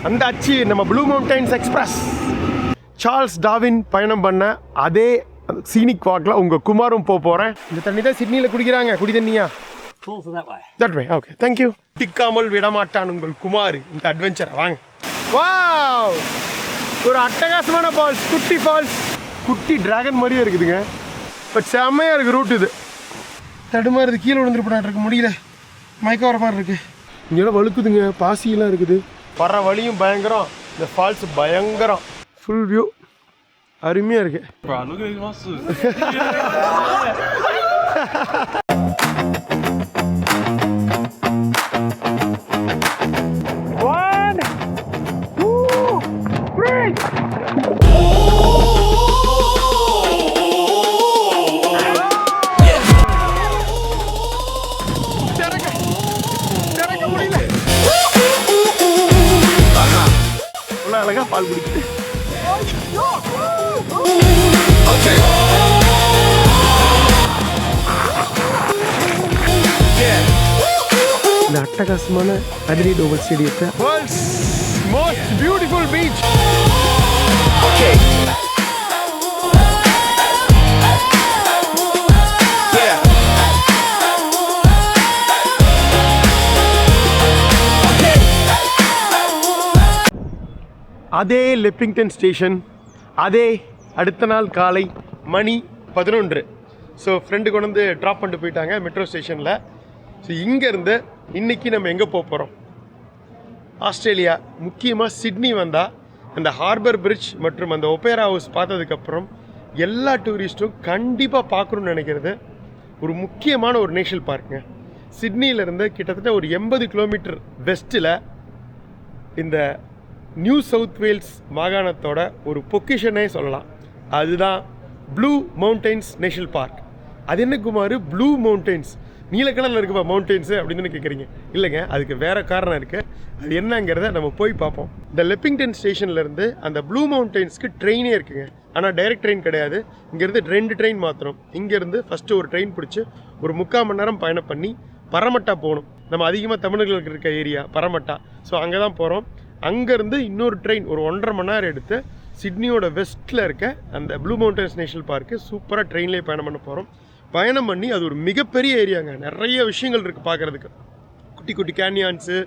அந்த அச்சு நம்ம blue mountains express. Charles Darwin பயணம் பண்ண அதே சீனிக் வாக்கில் உங்கள் குமாரும் போகிறேன். இந்த தண்ணி தான் சிட்னியில் குடிக்கிறாங்க. குடி தண்ணியா? That way. Okay. Thank you. டிக்காமல் விடமாட்டான் உங்கள் குமார் இந்த அட்வென்ச்சரை. வாங்க. வாவ், ஒரு அட்டகாசமான ஃபால்ஸ், குட்டி ஃபால்ஸ், குட்டி டிராகன் மாதிரியே இருக்குதுங்க. பட் செம்மையாக இருக்குது ரூட். இது தடுமாறுது, கீழே விழுந்துருப்படாட்டு முடியல, மயக்க வர மாதிரி இருக்குது. இங்கெல்லாம் வழுக்குதுங்க, பாசியெல்லாம் இருக்குது. வர வழியும் பயங்கரம், இந்த ஃபால்ஸ் பயங்கரம். ஃபுல் வியூ அருமையாக இருக்குது. அழகா பால் குடிக்குது. இந்த அட்டகாசமான அடிலைட் ஓவல் ஸ்டேடியத்தை வேர்ல்ட்ஸ் மோஸ்ட் பியூட்டிஃபுல் பீச். அதே லெப்பிங்டன் ஸ்டேஷன், அதே அடுத்த நாள் காலை மணி 11. ஸோ ஃப்ரெண்டு கொண்டு வந்து ட்ராப் பண்ணிட்டு போயிட்டாங்க மெட்ரோ ஸ்டேஷனில். ஸோ இங்கேருந்து இன்றைக்கி நம்ம எங்கே போக போகிறோம்? ஆஸ்திரேலியா, முக்கியமாக சிட்னி வந்தால் அந்த ஹார்பர் பிரிட்ஜ் மற்றும் அந்த ஒபேரா ஹவுஸ் பார்த்ததுக்கப்புறம் எல்லா டூரிஸ்ட்டும் கண்டிப்பாக பார்க்கணுன்னு நினைக்கிறது ஒரு முக்கியமான ஒரு நேஷனல் பார்க்குங்க. சிட்னியிலேருந்து கிட்டத்தட்ட ஒரு 80 கிலோமீட்டர் வெஸ்ட்டில் இந்த நியூ சவுத் வேல்ஸ் மாகாணத்தோட ஒரு பொக்கிஷனே சொல்லலாம். அதுதான் ப்ளூ மவுண்டைன்ஸ் நேஷனல் பார்க். அது என்ன குமார், ப்ளூ மவுண்டைன்ஸ் நீலக்கடலில் இருக்குப்பா மவுண்டைன்ஸு அப்படின்னு கேட்குறீங்க? இல்லைங்க, அதுக்கு வேறு காரணம் இருக்குது. அது என்னங்கிறத நம்ம போய் பார்ப்போம். இந்த லெப்பிங்டன் ஸ்டேஷன்லேருந்து அந்த ப்ளூ மவுண்டைன்ஸ்க்கு ட்ரெயினே இருக்குங்க. ஆனால் டைரக்ட் ட்ரெயின் கிடையாது. இங்கேருந்து 2 ட்ரெயின் மாத்திரம். இங்கேருந்து ஃபஸ்ட்டு ஒரு ட்ரெயின் பிடிச்சி ஒரு 3/4 மணி நேரம் பயணம் பண்ணி பரமட்டா போகணும். நம்ம அதிகமாக தமிழர்களுக்கு இருக்க ஏரியா பரமட்டா. ஸோ அங்கே தான் போகிறோம். அங்கேருந்து இன்னொரு ட்ரெயின் ஒரு 1.5 மணி நேரம் எடுத்து சிட்னியோட வெஸ்ட்டில் இருக்க அந்த ப்ளூ மவுண்டைன்ஸ் நேஷனல் பார்க்கு சூப்பராக ட்ரெயின்லேயே பயணம் பண்ண போகிறோம். பயணம் பண்ணி அது ஒரு மிகப்பெரிய ஏரியாங்க. நிறைய விஷயங்கள் இருக்குது பார்க்குறதுக்கு. குட்டி குட்டி கேன்யான்ஸு,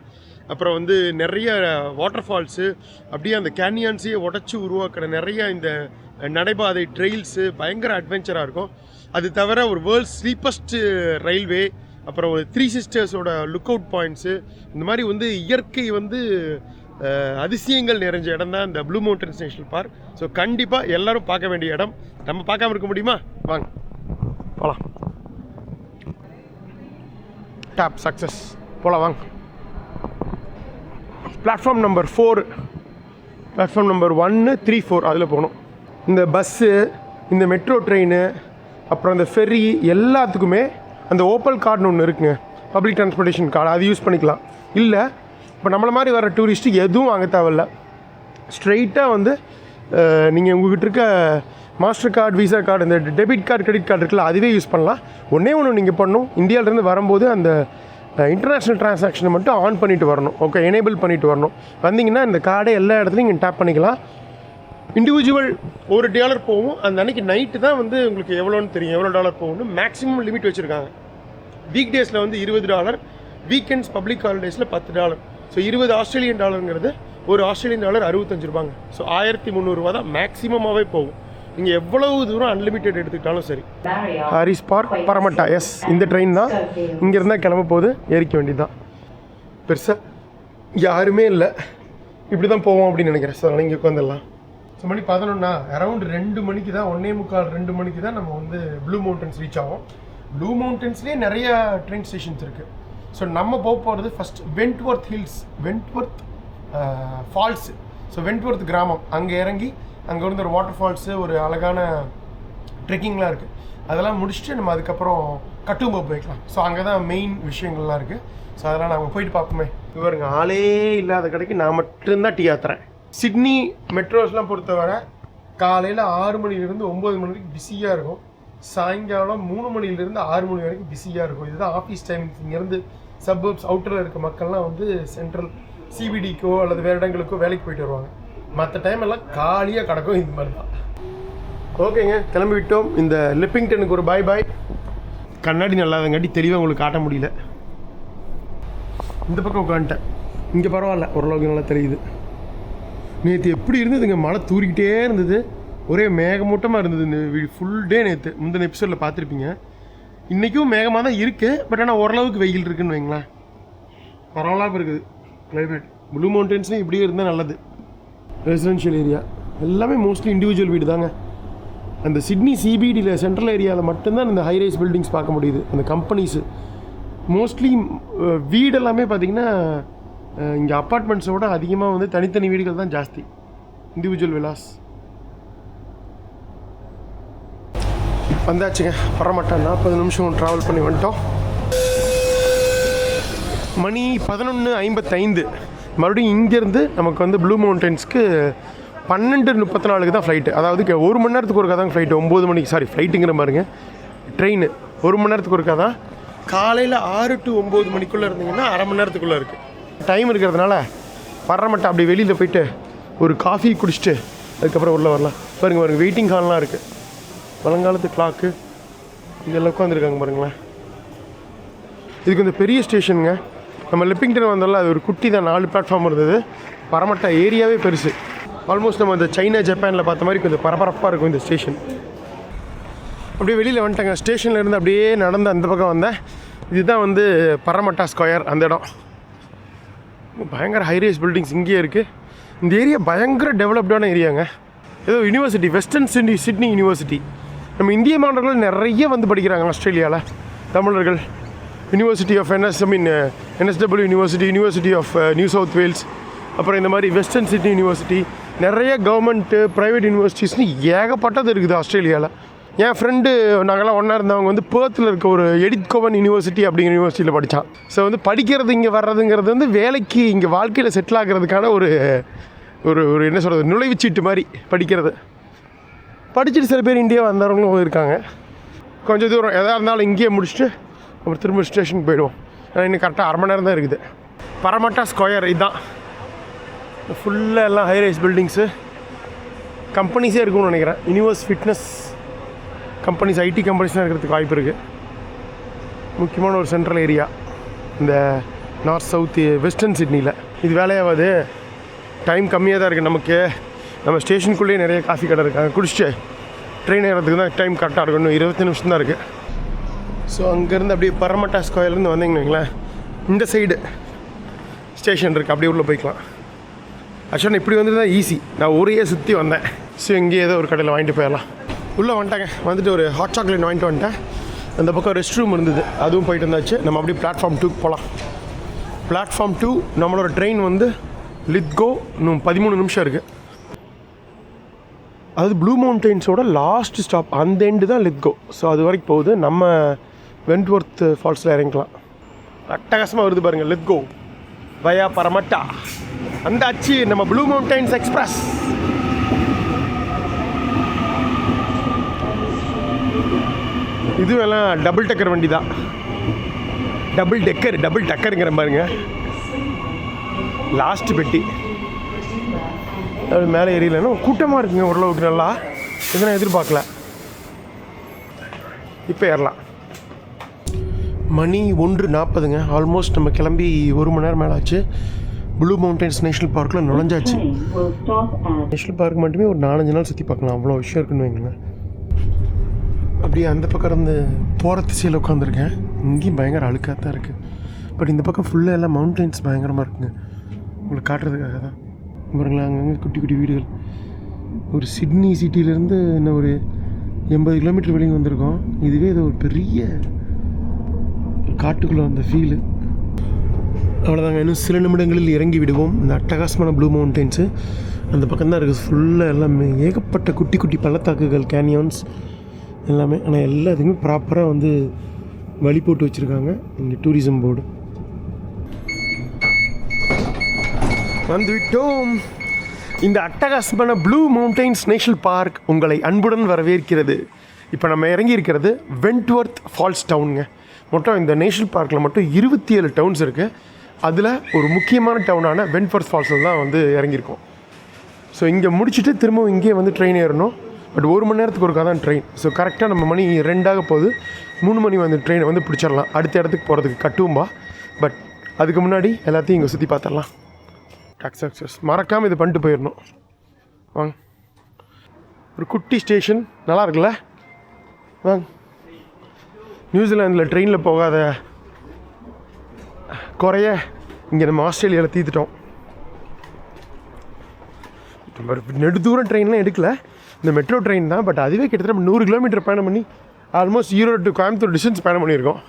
அப்புறம் வந்து நிறைய வாட்டர் ஃபால்ஸு, அப்படியே அந்த கேன்யான்ஸையே உடச்சி உருவாக்குற நிறைய இந்த நடைபாதை ட்ரெயில்ஸு பயங்கர அட்வென்ச்சராக இருக்கும். அது தவிர ஒரு வேர்ல்ட்ஸ் ஸ்லீப்பஸ்ட் ரயில்வே, அப்புறம் ஒரு 3 சிஸ்டர்ஸோட லுக் அவுட் பாயிண்ட்ஸு, இந்த மாதிரி வந்து இயற்கை வந்து அதிசயங்கள் நிறைஞ்ச இடம் தான் இந்த blue mountains national park. So கண்டிப்பாக எல்லோரும் பார்க்க வேண்டிய இடம். நம்ம பார்க்காம இருக்க முடியுமா? வாங்க போகலாம். டாப் சக்ஸஸ், போகலாம் வாங்க. பிளாட்ஃபார்ம் நம்பர் 4, பிளாட்ஃபார்ம் நம்பர் 1, 3, 4 அதில் போகணும். இந்த பஸ்ஸு, இந்த மெட்ரோ ட்ரெயின், அப்புறம் இந்த ஃபெர்ரி எல்லாத்துக்குமே அந்த ஓப்பல் கார்டுன்னு ஒன்று இருக்குங்க, பப்ளிக் டிரான்ஸ்போர்ட்டேஷன் கார்டு. அது யூஸ் பண்ணிக்கலாம். இல்லை இப்போ நம்மளை மாதிரி வர டூரிஸ்ட்டு எதுவும் வாங்க தேவையில்ல. ஸ்ட்ரெயிட்டாக வந்து நீங்கள் உங்கள்கிட்ட இருக்க மாஸ்டர் கார்டு, விசா கார்டு, இந்த டெபிட் கார்டு, கிரெடிட் கார்டு இருக்குல்ல, அதுவே யூஸ் பண்ணலாம். ஒன்று நீங்கள் பண்ணணும், இந்தியாவிலேருந்து வரும்போது அந்த இன்டர்நேஷ்னல் ட்ரான்சாக்ஷனை மட்டும் ஆன் பண்ணிவிட்டு வரணும். ஓகே, எனேபிள் பண்ணிவிட்டு வரணும். வந்தீங்கன்னா இந்த கார்டை எல்லா இடத்துலையும் நீங்கள் டேப் பண்ணிக்கலாம். இண்டிவிஜுவல் $1 போகும். அந்த அன்றைக்கி நைட்டு தான் வந்து உங்களுக்கு எவ்வளோன்னு தெரியும், எவ்வளோ டாலர் போகணும்னு மேக்ஸிமம் லிமிட் வச்சுருக்காங்க. வீக் டேஸில் வந்து $20, வீக்கெண்ட்ஸ் பப்ளிக் ஹாலிடேஸில் $10. ஸோ 20 ஆஸ்திரேலியன் டாலருங்கிறது ஒரு ஆஸ்திரேலியன் டாலர் 65 ரூபாங்க. ஸோ 1300 ரூபா தான் மேக்ஸிமமாகவே போகும். நீங்கள் எவ்வளவு தூரம் அன்லிமிட்டெட் எடுத்துக்கிட்டாலும் சரி. Harris Park, Parramatta. எஸ், இந்த ட்ரெயின் தான் இங்கேருந்தால் கிளம்ப போகுது. ஏறிக்க வேண்டியது தான். பெருசாக யாருமே இல்லை, இப்படி தான் போவோம் அப்படின்னு நினைக்கிறேன். ஸோ அதனால் இங்கே உட்காந்துடலாம். ஸோ மணி 11 அரௌண்ட் 2 மணிக்கு தான், 1:45, 2 மணிக்கு தான் நம்ம வந்து ப்ளூ மவுண்டன்ஸ் ரீச் ஆகும். ப்ளூ மவுண்டன்ஸ்லேயே நிறையா ட்ரெயின் ஸ்டேஷன்ஸ் இருக்குது. ஸோ நம்ம போக போகிறது first Wentworth hills, Wentworth falls. So Wentworth கிராமம், அங்கே இறங்கி அங்கே வந்து ஒரு வாட்டர் ஃபால்ஸு, ஒரு அழகான ட்ரெக்கிங்லாம் இருக்குது. அதெல்லாம் முடிச்சுட்டு நம்ம அதுக்கப்புறம் கட்டும்போ போய்க்கலாம். ஸோ அங்கே தான் மெயின் விஷயங்கள்லாம் இருக்குது. ஸோ அதெல்லாம் நாங்கள் போயிட்டு பார்ப்போமே. இவருங்க ஆளே இல்லாத கடைக்கு நான் மட்டும்தான் டீ ஆத்துறேன். சிட்னி மெட்ரோஸ்லாம் பொறுத்தவரை காலையில் 6 மணிலேருந்து 9 மணி வரைக்கும் பிஸியாக இருக்கும். சாயங்காலம் 3 மணிலேருந்து 6 மணி வரைக்கும் பிஸியாக இருக்கும். இதுதான் ஆஃபீஸ் டைமிங்ஸ். இங்கேருந்து சப்பர்ப்ஸ் அவுட்டரில் இருக்க மக்கள்லாம் வந்து சென்ட்ரல் சிபிடிக்கோ அல்லது வேறு இடங்களுக்கோ வேலைக்கு போயிட்டு வருவாங்க. மற்ற டைம் எல்லாம் காலியாக கிடக்கும். இந்த மாதிரி தான். ஓகேங்க, கிளம்பி விட்டோம். இந்த லிப்பிங்டனுக்கு ஒரு பாய் பாய். கண்ணாடி நல்லாதங்காட்டி தெளிவாக உங்களுக்கு காட்ட முடியல. இந்த பக்கம் உட்காந்துட்டேன். இங்கே பரவாயில்ல, ஓரளவுக்கு நல்லா தெரியுது. நேற்று எப்படி இருந்ததுங்க, மழை தூரிக்கிட்டே இருந்தது, ஒரே மேகமூட்டமாக இருந்தது இந்த ஃபுல் டே. நேற்று முந்தின எபிசோடில் பார்த்துருப்பீங்க. இன்றைக்கும் மேகமாக தான் இருக்குது, பட் ஆனால் ஓரளவுக்கு வெயில் இருக்குதுன்னு வைங்களேன். பரவாயில்லாமல் இருக்குது கிளைமேட். ப்ளூ மவுண்டன்ஸ்லேயும் இப்படியே இருந்தால் நல்லது. ரெசிடென்ஷியல் ஏரியா எல்லாமே மோஸ்ட்லி இண்டிவிஜுவல் வீடு தாங்க. அந்த சிட்னி சிபிடியில் சென்ட்ரல் ஏரியாவில் மட்டும்தான் இந்த ஹைரைஸ் பில்டிங்ஸ் பார்க்க முடியுது. அந்த கம்பெனிஸு மோஸ்ட்லி வீடு எல்லாமே பார்த்திங்கன்னா இங்கே அப்பார்ட்மெண்ட்ஸோட அதிகமாக வந்து தனித்தனி வீடுகள் தான் ஜாஸ்தி, இண்டிவிஜுவல் விலாஸ். வந்தாச்சுங்க, பரமாட்டா 40 நிமிஷம் ட்ராவல் பண்ணி வந்துட்டோம். மணி 11:55. மறுபடியும் இங்கேருந்து நமக்கு வந்து ப்ளூ மவுண்டன்ஸ்க்கு 12:34 தான் ஃப்ளைட்டு. அதாவது 1 மணி நேரத்துக்கு ஒருக்கா தான் ஃப்ளைட்டு. 9 மணிக்கு, சாரி ஃப்ளைட்டுங்கிற மாதிரிங்க, ட்ரெயின் 1 மணி நேரத்துக்கு ஒருக்கா தான். காலையில் 6 to 9 மணிக்குள்ளே இருந்தீங்கன்னா அரை மணி நேரத்துக்குள்ளே இருக்குது. டைம் இருக்கிறதுனால பரமட்டை அப்படி வெளியில் போயிட்டு ஒரு காஃபி குடிச்சிட்டு அதுக்கப்புறம் உள்ளே வரலாம். பாருங்க வெயிட்டிங் ஹால்லாம் இருக்குது. பழங்காலத்து கிளாக்கு இதெல்லாம் உட்காந்துருக்காங்க பாருங்களேன். இது கொஞ்சம் பெரிய ஸ்டேஷனுங்க. நம்ம லிப்பிங்டன் வந்தோம்ல, அது ஒரு குட்டி தான், 4 பிளாட்ஃபார்ம் இருந்தது. பரமட்டை ஏரியாவே பெருசு. ஆல்மோஸ்ட் நம்ம இந்த சைனா ஜப்பானில் பார்த்த மாதிரி கொஞ்சம் பரபரப்பாக இருக்கும் இந்த ஸ்டேஷன். அப்படியே வெளியில் வந்துட்டேங்க. ஸ்டேஷன்லேருந்து அப்படியே நடந்து அந்த பக்கம் வந்தேன். இதுதான் வந்து பரமட்டா ஸ்கொயர். அந்த இடம் பயங்கர ஹைரேஸ் பில்டிங்ஸ் இங்கேயே இருக்குது. இந்த ஏரியா பயங்கர டெவலப்டான ஏரியாங்க. ஏதோ யூனிவர்சிட்டி, வெஸ்டர்ன் சிட்னி யூனிவர்சிட்டி. நம்ம இந்திய மாணவர்கள் நிறைய வந்து படிக்கிறாங்க ஆஸ்திரேலியாவில். தமிழர்கள் university of NSW university, university of New South Wales, அப்புறம் இந்த மாதிரி வெஸ்டர்ன் சிட்னி யூனிவர்சிட்டி, நிறைய கவர்மெண்ட்டு ப்ரைவேட் யூனிவர்சிட்டிஸ்னு ஏகப்பட்டது இருக்குது ஆஸ்திரேலியாவில். என் ஃப்ரெண்டு நாங்கள்லாம் ஒன்றா இருந்தவங்க வந்து பேர்த்தில் இருக்க ஒரு எடித் கோவன் யூனிவர்சிட்டி அப்படிங்கிற யூனிவர்சிட்டியில் படித்தான். ஸோ வந்து படிக்கிறது இங்கே வர்றதுங்கிறது வந்து வேலைக்கு இங்கே வாழ்க்கையில் செட்டில் ஆகிறதுக்கான ஒரு ஒரு ஒரு என்ன சொல்கிறது, நுழைவுச்சீட்டு மாதிரி படிக்கிறது. படிச்சுட்டு சில பேர் இந்தியா வந்தவங்களும் இருக்காங்க. கொஞ்சம் தூரம் எதாக இருந்தாலும் இங்கேயே முடிச்சுட்டு அப்புறம் திரும்ப ஸ்டேஷனுக்கு போயிடுவோம். இன்னும் கரெக்டாக அரை மணி நேரம் தான் இருக்குது. பரமட்டா ஸ்கொயர் இதுதான். ஃபுல்லாக எல்லாம் ஹைரைஸ் பில்டிங்ஸு, கம்பெனிஸே இருக்கும்னு நினைக்கிறேன். யூனிவர்ஸ் ஃபிட்னஸ் கம்பெனிஸ், ஐடி கம்பெனிஸ்லாம் இருக்கிறதுக்கு வாய்ப்பு இருக்குது. முக்கியமான ஒரு சென்ட்ரல் ஏரியா இந்த நார்த் சவுத் வெஸ்டர்ன் சிட்னியில். இது வேலையாவது டைம் கம்மியாக தான் இருக்குது நமக்கு. நம்ம ஸ்டேஷனுக்குள்ளேயே நிறைய காஃபி கடை இருக்காங்க. குடிச்சிட்டு ட்ரெயின் ஏறதுக்கு தான் டைம் கரெக்டாக இருக்கும். இன்னும் 20 நிமிஷம் தான் இருக்குது. ஸோ அங்கேருந்து அப்படியே பரமட்டா ஸ்கொயர்லேருந்து வந்தீங்கன்னு வைங்களேன், இந்த சைடு ஸ்டேஷன் இருக்குது, அப்படியே உள்ளே போய்க்கலாம். ஆக்சுவலாக இப்படி வந்து தான் ஈஸி. நான் ஊரையே சுற்றி வந்தேன். ஸோ இங்கேயே ஏதோ ஒரு கடையில் வாங்கிட்டு போயிடலாம். உள்ளே வந்துட்டாங்க. வந்துட்டு ஒரு ஹாட் சாக்லேட் வாங்கிட்டு வந்துட்டேன். அந்த பக்கம் ரெஸ்ட் ரூம் இருந்தது, அதுவும் போயிட்டு வந்தாச்சு. நம்ம அப்படியே பிளாட்ஃபார்ம் 2 போகலாம். பிளாட்ஃபார்ம் 2 நம்மளோட ட்ரெயின் வந்து லித்கோ. இன்னும் 13 நிமிஷம் இருக்குது. அதாவது ப்ளூ மவுண்டன்ஸோட லாஸ்ட் ஸ்டாப் அந்த எண்டு தான் லித்கோ. ஸோ அது வரைக்கும் போகுது. நம்ம வென்ட்வொர்த் ஃபால்ஸில் இறங்கிக்கலாம். அட்டகாசமாக வருது பாருங்கள், லித்கோ வயா பரமட்டா. அந்த அச்சு நம்ம ப்ளூ மவுண்டன்ஸ் எக்ஸ்பிரஸ். இதுவெல்லாம் டபுள் டக்கர் வண்டி தான். டபுள் டக்கருங்கிற பாருங்க. லாஸ்ட்டு பெட்டி அப்படி மேலே ஏறியலன்னா கூட்டமாக இருக்குங்க ஓரளவுக்கு. நல்லா இதெல்லாம் எதிர்பார்க்கல. இப்போ ஏறலாம். மணி 1:40ங்க. ஆல்மோஸ்ட் நம்ம கிளம்பி 1 மணி நேரம் மேலே ஆச்சு. ப்ளூ மவுண்டன்ஸ் நேஷ்னல் பார்க்கில் நுழைஞ்சாச்சு. நேஷ்னல் பார்க் மட்டுமே ஒரு 4-5 நாள் சுற்றி பார்க்கலாம். அவ்வளோ விஷயம் இருக்குன்னு வைங்களேன். அப்படியே அந்த பக்கம் இருந்து போகிற திசையில் உட்காந்துருக்கேன். இங்கேயும் பயங்கர அழுக்காக தான் இருக்குது. பட் இந்த பக்கம் ஃபுல்லாக எல்லாம் மவுண்டன்ஸ் பயங்கரமாக இருக்குங்க. உங்களுக்கு காட்டுறதுக்காக தான். பாருங்களா, அங்கங்கே குட்டி குட்டி வீடுகள். ஒரு சிட்னி சிட்டியிலேருந்து இன்னும் ஒரு 80 கிலோமீட்டர் வெளியே வந்திருக்கோம். இதுவே இது ஒரு பெரிய காட்டுக்குள்ளே வந்த ஃபீலு. அவ்வளோதாங்க. இன்னும் சில நிமிடங்களில் இறங்கி விடுவோம். இந்த அட்டகாசமான ப்ளூ மவுண்டன்ஸு அந்த பக்கம் தான் இருக்குது. ஃபுல்லாக எல்லாமே ஏகப்பட்ட குட்டி குட்டி பள்ளத்தாக்குகள், கேனியான்ஸ் எல்லாமே. ஆனால் எல்லாத்துக்குமே ப்ராப்பராக வந்து வழி போட்டு வச்சுருக்காங்க. இங்கே டூரிசம் போர்டு. வந்துவிட்டோம். இந்த அட்டகாசமான ப்ளூ மவுண்டன்ஸ் நேஷ்னல் பார்க் உங்களை அன்புடன் வரவேற்கிறது. இப்போ நம்ம இறங்கி இருக்கிறது வென்ட்வொர்த் ஃபால்ஸ் டவுனுங்க. மொத்தம் இந்த நேஷ்னல் பார்க்கில் மட்டும் 27 டவுன்ஸ் இருக்குது. அதில் ஒரு முக்கியமான டவுனான வென்ட்வொர்த் ஃபால்ஸில் தான் வந்து இறங்கியிருக்கோம். ஸோ இங்கே முடிச்சுட்டு திரும்பவும் இங்கேயே வந்து ட்ரெயின் ஏறணும். பட் 1 மணி நேரத்துக்கு ஒருக்கா தான் ட்ரெயின். ஸோ கரெக்டாக நம்ம மணி 2 போகுது. 3 மணி வந்து ட்ரெயினை வந்து பிடிச்சிடலாம் அடுத்த இடத்துக்கு போகிறதுக்கு கட்டும்பா. பட் அதுக்கு முன்னாடி எல்லாத்தையும் இங்கே சுற்றி பார்த்துடலாம். டாக்ஸி அக்சஸ் மறக்காமல் இது பண்ணிட்டு போயிடணும். வாங்க, ஒரு குட்டி ஸ்டேஷன் நல்லா இருக்குல்ல. வாங்க, நியூசிலாந்தில் ட்ரெயினில் போகாத குறைய இங்கே நம்ம ஆஸ்திரேலியாவில் தீர்த்துட்டோம். நெடுதூரம் ட்ரெயின்லாம் எடுக்கல, இந்த மெட்ரோ ட்ரெயின் தான். பட் அதுவே கிட்டத்தட்ட 100 கிலோமீட்டர் பயணம் பண்ணி almost Erode to Coimbatore distance பயணம் பண்ணியிருக்கோம்.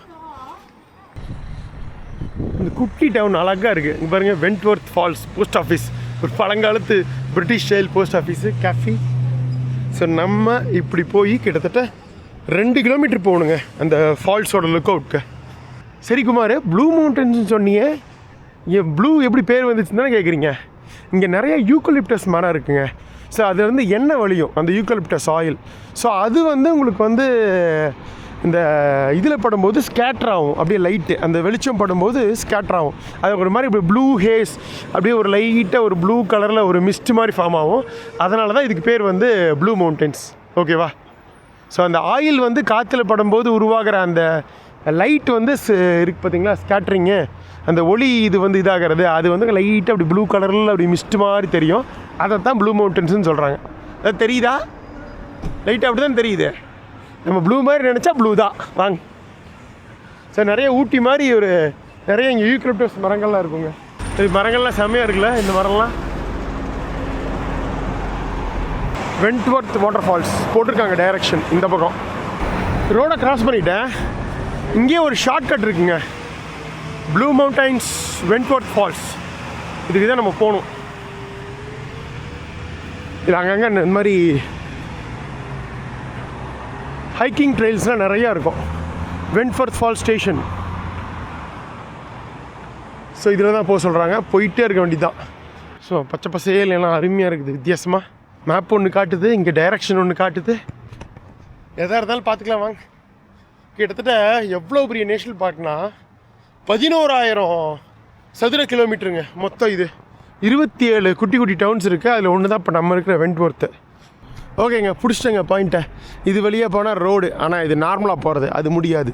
இந்த குட்டி டவுன் அழகாக இருக்குது. இங்கே பாருங்கள், வென்ட்வொர்த் ஃபால்ஸ் போஸ்ட் ஆஃபீஸ், ஒரு பழங்காலத்து British style post office, cafe. So நம்ம இப்படி போய் கிட்டத்தட்ட 2 கிலோமீட்டர் போகணுங்க அந்த ஃபால்ஸோட லுக் அவுட்க்கு. சரி குமார், ப்ளூ மவுண்டன்ஸ்னு சொன்னீங்க, ஏன் ப்ளூ எப்படி பேர் வந்துச்சுன்னு தானே கேட்குறீங்க? இங்கே நிறைய யூக்கலிப்டஸ் மரம் இருக்குங்க. ஸோ அது வந்து எண்ணெய் வழியும், அந்த யூக்கலிப்டஸ் ஆயில். ஸோ அது வந்து உங்களுக்கு வந்து இந்த இதில் படும்போது ஸ்கேட்டர் ஆகும், அப்படியே லைட்டு அந்த வெளிச்சம் படும்போது ஸ்கேட்டர் ஆகும். அது ஒரு மாதிரி இப்படி ப்ளூ ஹேஸ், அப்படியே ஒரு லைட்டாக ஒரு ப்ளூ கலரில் ஒரு மிஸ்ட் மாதிரி ஃபார்ம் ஆகும். அதனால தான் இதுக்கு பேர் வந்து ப்ளூ மவுண்டன்ஸ். ஓகேவா? ஸோ அந்த ஆயில் வந்து காற்றுல படும்போது உருவாகிற அந்த லைட் வந்து இருக்குது பார்த்தீங்களா, ஸ்கேட்ரிங்கு, அந்த ஒளி இது வந்து இதாகிறது, அது வந்து லைட்டாக அப்படி ப்ளூ கலரில் அப்படி மிஸ்ட் மாதிரி தெரியும். அதை தான் ப்ளூ மவுண்டன்ஸ்னு சொல்கிறாங்க. அது தெரியுதா? லைட்டாக அப்படி தான் தெரியுது. நம்ம ப்ளூ மாதிரி நினச்சா ப்ளூ தான். வாங்க. ஸோ நிறைய ஊட்டி மாதிரி ஒரு நிறைய இங்கே யூக்கலிப்டஸ் மரங்கள்லாம் இருக்குங்க. இது மரங்கள்லாம் செம்மையாக இருக்குல்ல இந்த மரம்லாம். வென்ட்வொர்த் வாட்டர் ஃபால்ஸ் போட்டிருக்காங்க டைரக்ஷன் இந்த பக்கம். ரோடை கிராஸ் பண்ணிட்டேன். இங்கேயே ஒரு ஷார்ட்கட் இருக்குங்க, ப்ளூ மவுண்டைன்ஸ் வென்ட்வொர்த் ஃபால்ஸ். இதுக்கு தான் நம்ம போகணும். இது அங்கங்கே இந்த மாதிரி ஹைக்கிங் ட்ரெயில்ஸ்லாம் நிறையா இருக்கும். Wentworth falls station. ஸோ இதில் தான் போக சொல்கிறாங்க. போயிட்டே இருக்க வேண்டியது தான். ஸோ பச்சை பசேல் எல்லாம் அருமையாக இருக்குது. வித்தியாசமாக மேப் ஒன்று காட்டுது, இங்கே டைரக்ஷன் ஒன்று காட்டுது. எதாக இருந்தாலும் பார்த்துக்கலாம் வாங்க. கிட்டத்தட்ட எவ்வளோ பெரிய நேஷ்னல் பார்க்னா 11,000 சதுர கிலோமீட்டருங்க மொத்தம். இது 27 குட்டி குட்டி டவுன்ஸ் இருக்குது. அதில் ஒன்று தான் இப்போ நம்ம இருக்கிற வென்ட்வொர்த்து. ஓகேங்க, பிடிச்சிட்டேங்க பாயிண்ட்டை. இது வழியாக போனால் ரோடு, ஆனால் இது நார்மலாக போகிறது அது முடியாது.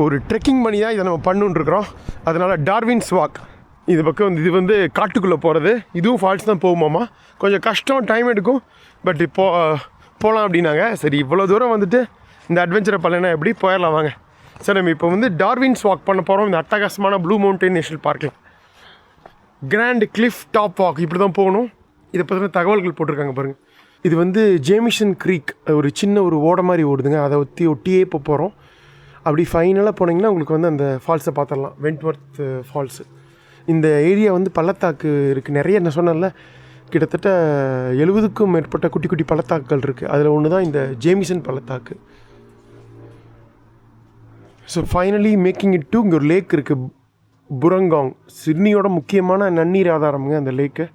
ஒரு ட்ரெக்கிங் பண்ணி தான் இதை நம்ம பண்ணுன்ட்ருக்குறோம். அதனால் டார்வின்ஸ் வாக் இது பக்கம் வந்து இது வந்து காட்டுக்குள்ளே போகிறது. இதுவும் ஃபால்ஸ் தான் போகுமாம்மா. கொஞ்சம் கஷ்டம், டைம் எடுக்கும். பட் இப்போ போகலாம் அப்படின்னாங்க. சரி, இவ்வளோ தூரம் வந்துட்டு இந்த அட்வென்ச்சரை பண்ணலைன்னா எப்படி போயிடலாம் வாங்க. சார் நம்ம இப்போ வந்து டார்வின்ஸ் வாக் பண்ண போகிறோம். இந்த அட்டகாசமான ப்ளூ மவுண்டன் நேஷனல் பார்க்கில் கிராண்ட் கிளிஃப் டாப் வாக் இப்படி தான் போகணும். இதை பற்றின தகவல்கள் போட்டிருக்காங்க பாருங்கள். இது வந்து ஜேமிசன் க்ரீக், ஒரு சின்ன ஒரு ஓடை மாதிரி ஓடுதுங்க. அதை ஒட்டியே இப்போ போகிறோம். அப்படி ஃபைனலாக போனீங்கன்னா உங்களுக்கு வந்து அந்த ஃபால்ஸை பார்த்துடலாம், வென்ட்வொர்த் ஃபால்ஸு. இந்த ஏரியா வந்து பள்ளத்தாக்கு இருக்குது நிறைய. நான் சொன்னேன்ல, கிட்டத்தட்ட 70க்கும் மேற்பட்ட குட்டி குட்டி பள்ளத்தாக்குகள் இருக்குது. அதில் ஒன்று தான் இந்த ஜேமிசன் பள்ளத்தாக்கு. So finally making it to இங்கே ஒரு லேக் இருக்குது, புரங்காங், சிட்னியோட முக்கியமான நன்னீர் ஆதாரமுங்க அந்த lake.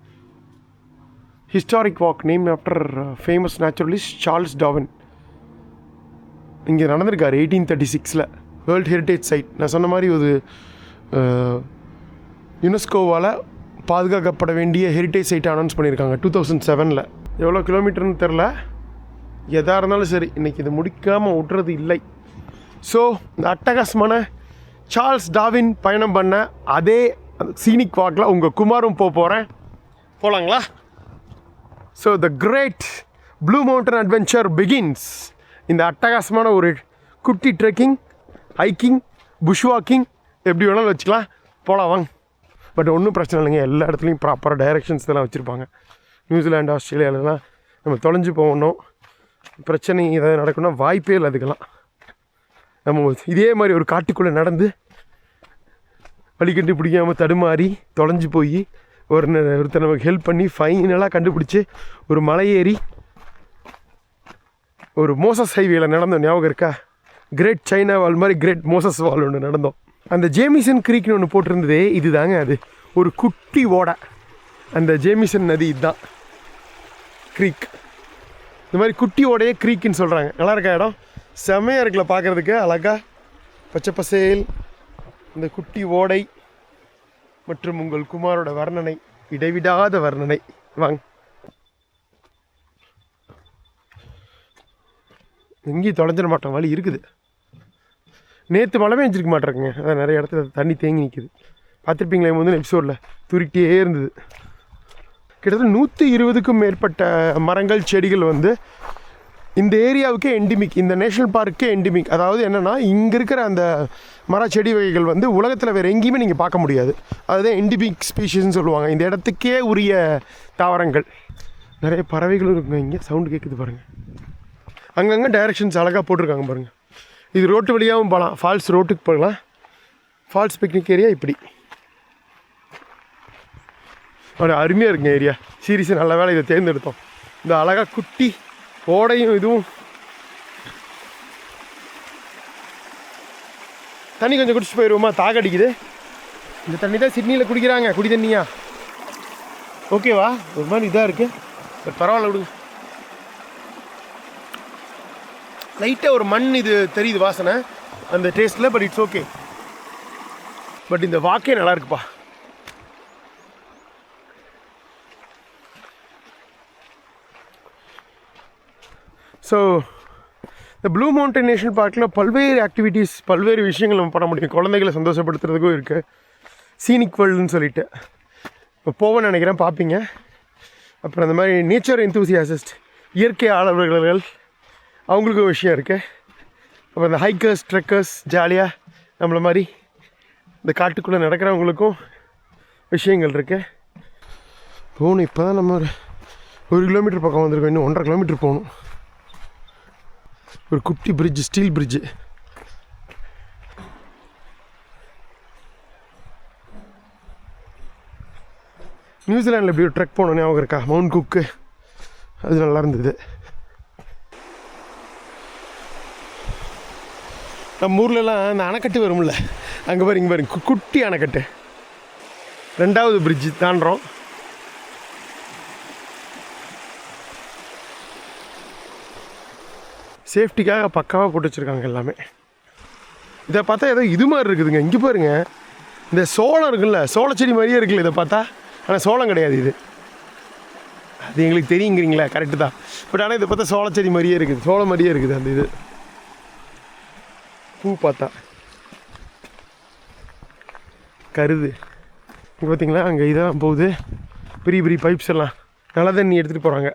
Historic walk name after famous naturalist Charles Darwin. இங்கே நடந்திருக்காரு 1836 வேர்ல்டு ஹெரிட்டேஜ் சைட். நான் சொன்ன மாதிரி ஒரு யுனெஸ்கோவால் பாதுகாக்கப்பட வேண்டிய ஹெரிட்டேஜ் சைட்டை அனௌன்ஸ் பண்ணியிருக்காங்க 2007. எவ்வளோ கிலோமீட்டர்னு தெரில. எதாக இருந்தாலும் சரி, இன்றைக்கி இதை முடிக்காமல் விட்றது இல்லை. ஸோ இந்த அட்டகாசமான சார்ல்ஸ் டார்வின் பயணம் பண்ண அதே சீனிக் வாக்கில் உங்கள் குமாரும் போகிறேன். போகலாங்களா? So the great blue mountain adventure begins. இந்த அட்டகாசமான ஒரு குட்டி ட்ரெக்கிங், ஹைக்கிங், புஷ் வாக்கிங் எப்படி வேணாலும் வச்சுக்கலாம். போகலாம் வாங்க. பட் ஒன்றும் பிரச்சனை இல்லைங்க, எல்லா இடத்துலையும் ப்ராப்பராக டைரெக்ஷன்ஸ் இதெல்லாம் வச்சுருப்பாங்க. நியூசிலாண்டு, ஆஸ்திரேலியாவிலலாம் நம்ம தொலைஞ்சு போகணும், பிரச்சனை ஏதாவது நடக்கணும்னா வாய்ப்பே இல்லை. அதுக்கெல்லாம் நம்ம இதே மாதிரி ஒரு காட்டுக்குள்ளே நடந்து வழிகண்டு பிடிக்காமல் தடுமாறி தொலைஞ்சு போய் ஒருத்தர் நமக்கு ஹெல்ப் பண்ணி ஃபைனலாக கண்டுபிடிச்சி ஒரு மலை ஏறி ஒரு மோசஸ் ஹைவேல நடந்தோம். ஞாபகம் இருக்கா? கிரேட் சைனா வால் மாதிரி கிரேட் மோசஸ் வால் ஒன்று நடந்தோம். அந்த ஜேமிசன் க்ரீக்னு ஒன்று போட்டிருந்ததே, இது தாங்க அது. ஒரு குட்டி ஓடை, அந்த ஜேமிசன் நதி இதுதான் க்ரீக். இந்த மாதிரி குட்டி ஓடையே க்ரீக்குன்னு சொல்கிறாங்க. நல்லா இருக்கா இடம்? செம்மையாக இருக்குல்ல பார்க்குறதுக்கு, அழகா பச்சை பசேல். இந்த குட்டி ஓடை மற்றும் உங்கள் குமாரோட வர்ணனை, இடைவிடாத வர்ணனை. வாங்க. எங்கேயும் தொலைஞ்சிட மாட்டோம், வழி இருக்குது. நேற்று மழை பெஞ்சிருக்க மாட்டேருக்குங்க, அதான் நிறைய இடத்துல தண்ணி தேங்கி நிற்கிது. பார்த்துருப்பீங்களே முந்தின எபிசோடில் துருக்கிட்டே இருந்தது. கிட்டத்தட்ட 120க்கும் மேற்பட்ட மரங்கள் செடிகள் வந்து இந்த ஏரியாவுக்கே எண்டிமிக், இந்த நேஷ்னல் பார்க்கே எண்டிமிக். அதாவது என்னென்னா, இங்கே இருக்கிற அந்த மர செடி வகைகள் வந்து உலகத்தில் வேறு எங்கேயுமே நீங்கள் பார்க்க முடியாது. அதுதான் எண்டிமிக் ஸ்பீஷிஸ்ன்னு சொல்லுவாங்க. இந்த இடத்துக்கே உரிய தாவரங்கள். நிறைய பறவைகளும் இருக்குங்க. இங்கே சவுண்டு கேட்குது பாருங்கள். அங்கங்கே டைரெக்ஷன்ஸ் அழகாக போட்டிருக்காங்க பாருங்கள். இது ரோட்டு வழியாகவும் போகலாம், ஃபால்ஸ் ரோட்டுக்கு போகலாம். ஃபால்ஸ் பிக்னிக் ஏரியா இப்படி ஒரு அருமையாக இருக்குங்க ஏரியா. சீரியஸாக நல்ல வேலை இதை தேர்ந்தெடுத்தோம். இந்த அழகாக குட்டி ஓடையும் இதுவும். தண்ணி கொஞ்சம் குடிச்சு போயிடுவோமா? தாக அடிக்குது. இந்த தண்ணி தான் சிட்னியில் குடிக்கிறாங்க, குடி தண்ணியா. ஓகேவா? ஒரு மாதிரி இதாக இருக்குது, பட் பரவாயில்ல விடுங்க. லைட்டாக ஒரு மண் இது தெரியுது வாசனை அந்த டேஸ்ட்டில், பட் இட்ஸ் ஓகே. பட் இந்த வாக்கே நல்லா இருக்குப்பா. ஸோ இந்த ப்ளூ மவுண்டன் நேஷனல் பார்க்கில் பல்வேறு ஆக்டிவிட்டீஸ், பல்வேறு விஷயங்கள் நம்ம பண்ண முடியும். குழந்தைகளை சந்தோஷப்படுத்துறதுக்கும் இருக்குது. சீனிக் வேர்ல்டுன்னு சொல்லிட்டு இப்போ போவேன்னு நினைக்கிறேன், பார்ப்பீங்க. அப்புறம் இந்த மாதிரி நேச்சர் என்தூசியாசிஸ்ட், இயற்கை ஆர்வலர்கள், அவங்களுக்கும் விஷயம் இருக்குது. அப்புறம் இந்த ஹைக்கர்ஸ், ட்ரெக்கர்ஸ், ஜாலியாக நம்மளை மாதிரி இந்த காட்டுக்குள்ளே நடக்கிறவங்களுக்கும் விஷயங்கள் இருக்குது. போகணும். இப்போ தான் நம்ம ஒரு கிலோமீட்டர் பக்கம் வந்திருக்கோம். இன்னும் 1.5 கிலோமீட்டர் போகணும். ஒரு குட்டி பிரிட்ஜு, ஸ்டீல் பிரிட்ஜு. நியூசிலாண்டில் இப்படி ஒரு ட்ரெக் போனோன்னே அவங்க இருக்கா, மவுண்ட் குக்கு. அது நல்லா இருந்தது. நம்ம ஊர்லலாம் அந்த அணைக்கட்டு வரும்ல, அங்கே பாரு, இங்கே பாருங்க, குட்டி அணைக்கட்டு. 2வது பிரிட்ஜு தாண்டுறோம். சேஃப்டிக்காக பக்காவாக போட்டு வச்சுருக்காங்க எல்லாமே. இதை பார்த்தா ஏதோ இது மாதிரி இருக்குதுங்க. இங்கே பாருங்கள், இந்த சோளம் இருக்குல்ல, சோளச்செடி மாதிரியே இருக்குல்ல இதை பார்த்தா. ஆனால் சோளம் கிடையாது இது. அது எங்களுக்கு தெரியுங்கிறீங்களா? கரெக்டு தான். பட் ஆனால் இதை பார்த்தா சோளச்செடி மாதிரியே இருக்குது, சோளம் மாதிரியே இருக்குது அந்த இது. பூ பார்த்தா கருது. இங்கே பார்த்தீங்களா, அங்கே இதெல்லாம் போகுது, பெரிய பெரிய பைப்ஸ் எல்லாம் நல்ல தண்ணி எடுத்துகிட்டு போகிறாங்க.